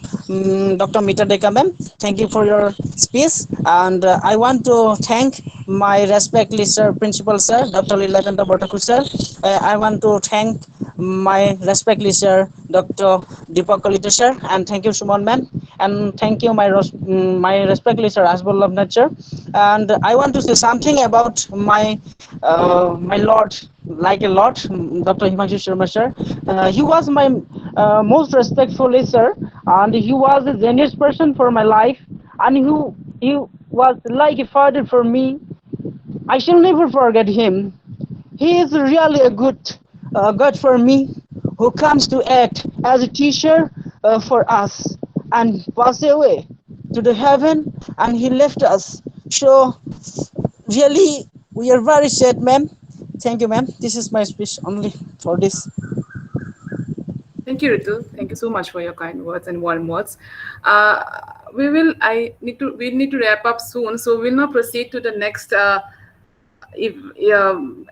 Dr. Mita Deka, ma'am. Thank you for your speech. And I want to thank my respectfully, sir, Principal, sir, Dr. Lilakanta Bhattakur, sir. I want to thank my respectfully, sir, Dr. Deepak Kalita, sir. And thank you, Suman, ma'am. And thank you, my respectfully, sir, Asbul of Nature. And I want to say something about my Lord, like a lot, Dr. Himangsu Sharma, sir. He was my most respectfully, sir, and he was a genius person for my life, and he was like a father for me. I shall never forget him. He is really a good God for me, who comes to act as a teacher for us and pass away to the heaven, and he left us. So really, we are very sad, ma'am. Thank you, ma'am. This is my speech only for this. Thank you, Ritu. Thank you so much for your kind words and warm words. We need to wrap up soon, so we'll now proceed to the next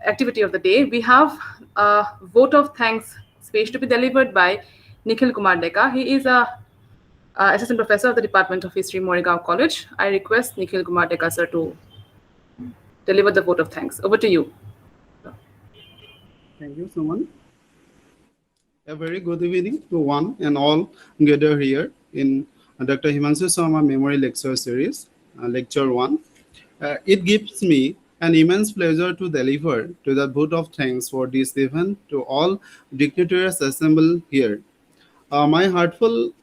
activity of the day. We have a vote of thanks speech to be delivered by Nikhil Kumar Deka. He is a assistant professor of the Department of History, Morigao College. I request Nikhil Kumar Deka sir to deliver the vote of thanks. Over to you. Thank you, Suman. A very good evening to one and all gathered here in Dr. Himangsu Sarmah Memory Lecture Series, Lecture 1. It gives me an immense pleasure to deliver to the vote of thanks for this event to all dignitaries assembled here. My heartfelt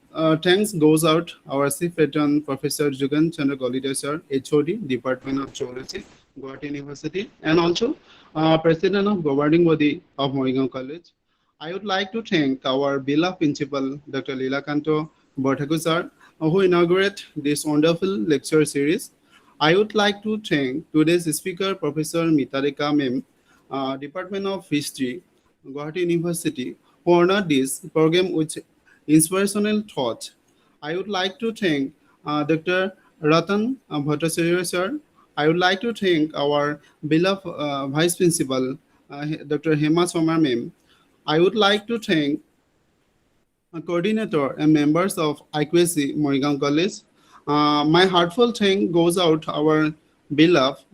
thanks goes out our Chief Patron Professor Jugan Chandra Kolita sir, HOD, Department of Geology, Guwahati University, and also President of Governing Body of Morigao College. I would like to thank our beloved Principal, Dr. Lilakanto Bhattakur sir, who inaugurated this wonderful lecture series. I would like to thank today's speaker, Professor Mita Deka ma'am, Department of History, Guwahati University, who honored this program with inspirational thoughts. I would like to thank Dr. Ratan Bhattacharya sir. I would like to thank our beloved Vice Principal, Dr. Hema Somar ma'am. I would like to thank a coordinator and members of IQAC Morigao College. My heartfelt thank goes out our beloved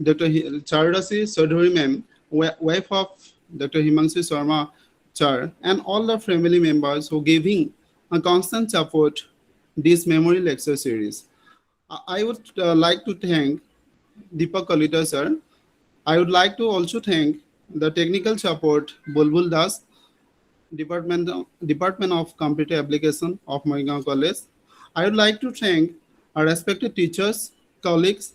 Dr. Charadasi Chaudhary ma'am, wife of Dr. Himangsu Sarmah Char, and all the family members who giving a constant support this memory lecture series. I would like to thank Deepak Kalita sir. I would like to also thank the technical support Bulbul Das, Department of Computer Application of Moigaon College. I would like to thank our respected teachers, colleagues,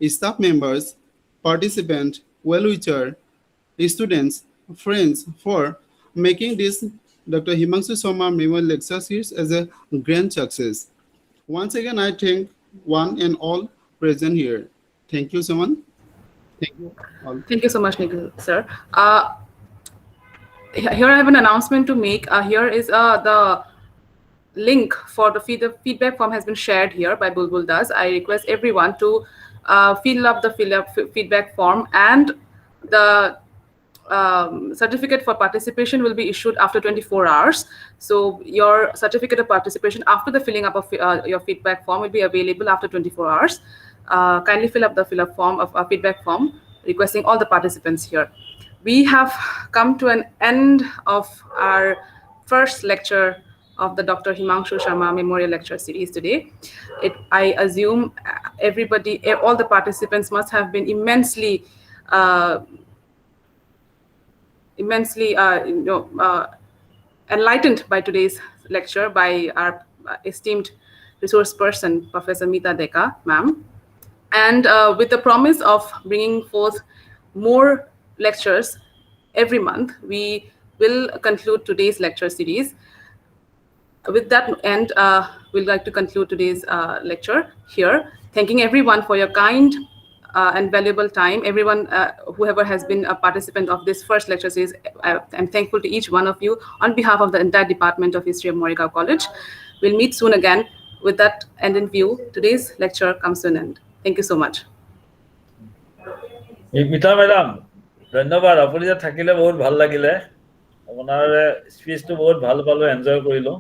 staff members, participants, well-wisher, students, friends for making this Dr. Himangsu Sarmah Memorial Lecture Series as a grand success. Once again, I thank one and all present here. Thank you, Suman. Thank you all. Thank you so much, Nikhil, sir. Here I have an announcement to make. Here is the link for the feedback form has been shared here by Bulbul Das. I request everyone to fill up the feedback form, and the certificate for participation will be issued after 24 hours. So your certificate of participation after the filling up of your feedback form will be available after 24 hours. Kindly fill up the feedback form requesting all the participants here. We have come to an end of our first lecture of the Dr. Himangsu Sarmah Memorial Lecture Series today. I assume everybody, all the participants must have been immensely enlightened by today's lecture by our esteemed resource person, Professor Mita Deka, ma'am. And with the promise of bringing forth more lectures every month, we will conclude today's lecture series. With that end, we'd like to conclude today's lecture here, thanking everyone for your kind and valuable time. Everyone, whoever has been a participant of this first lecture series, I'm thankful to each one of you on behalf of the entire Department of History of Moigaon College. We'll meet soon again. With that end in view, today's lecture comes to an end. Thank you so much. Mita madam ধন্যবাদ, আপুনি যে থাকিলে বহুত ভাল লাগিলে, আপোনাৰ স্পীচটো বহুত ভাল পালো, এনজয় কৰিলো।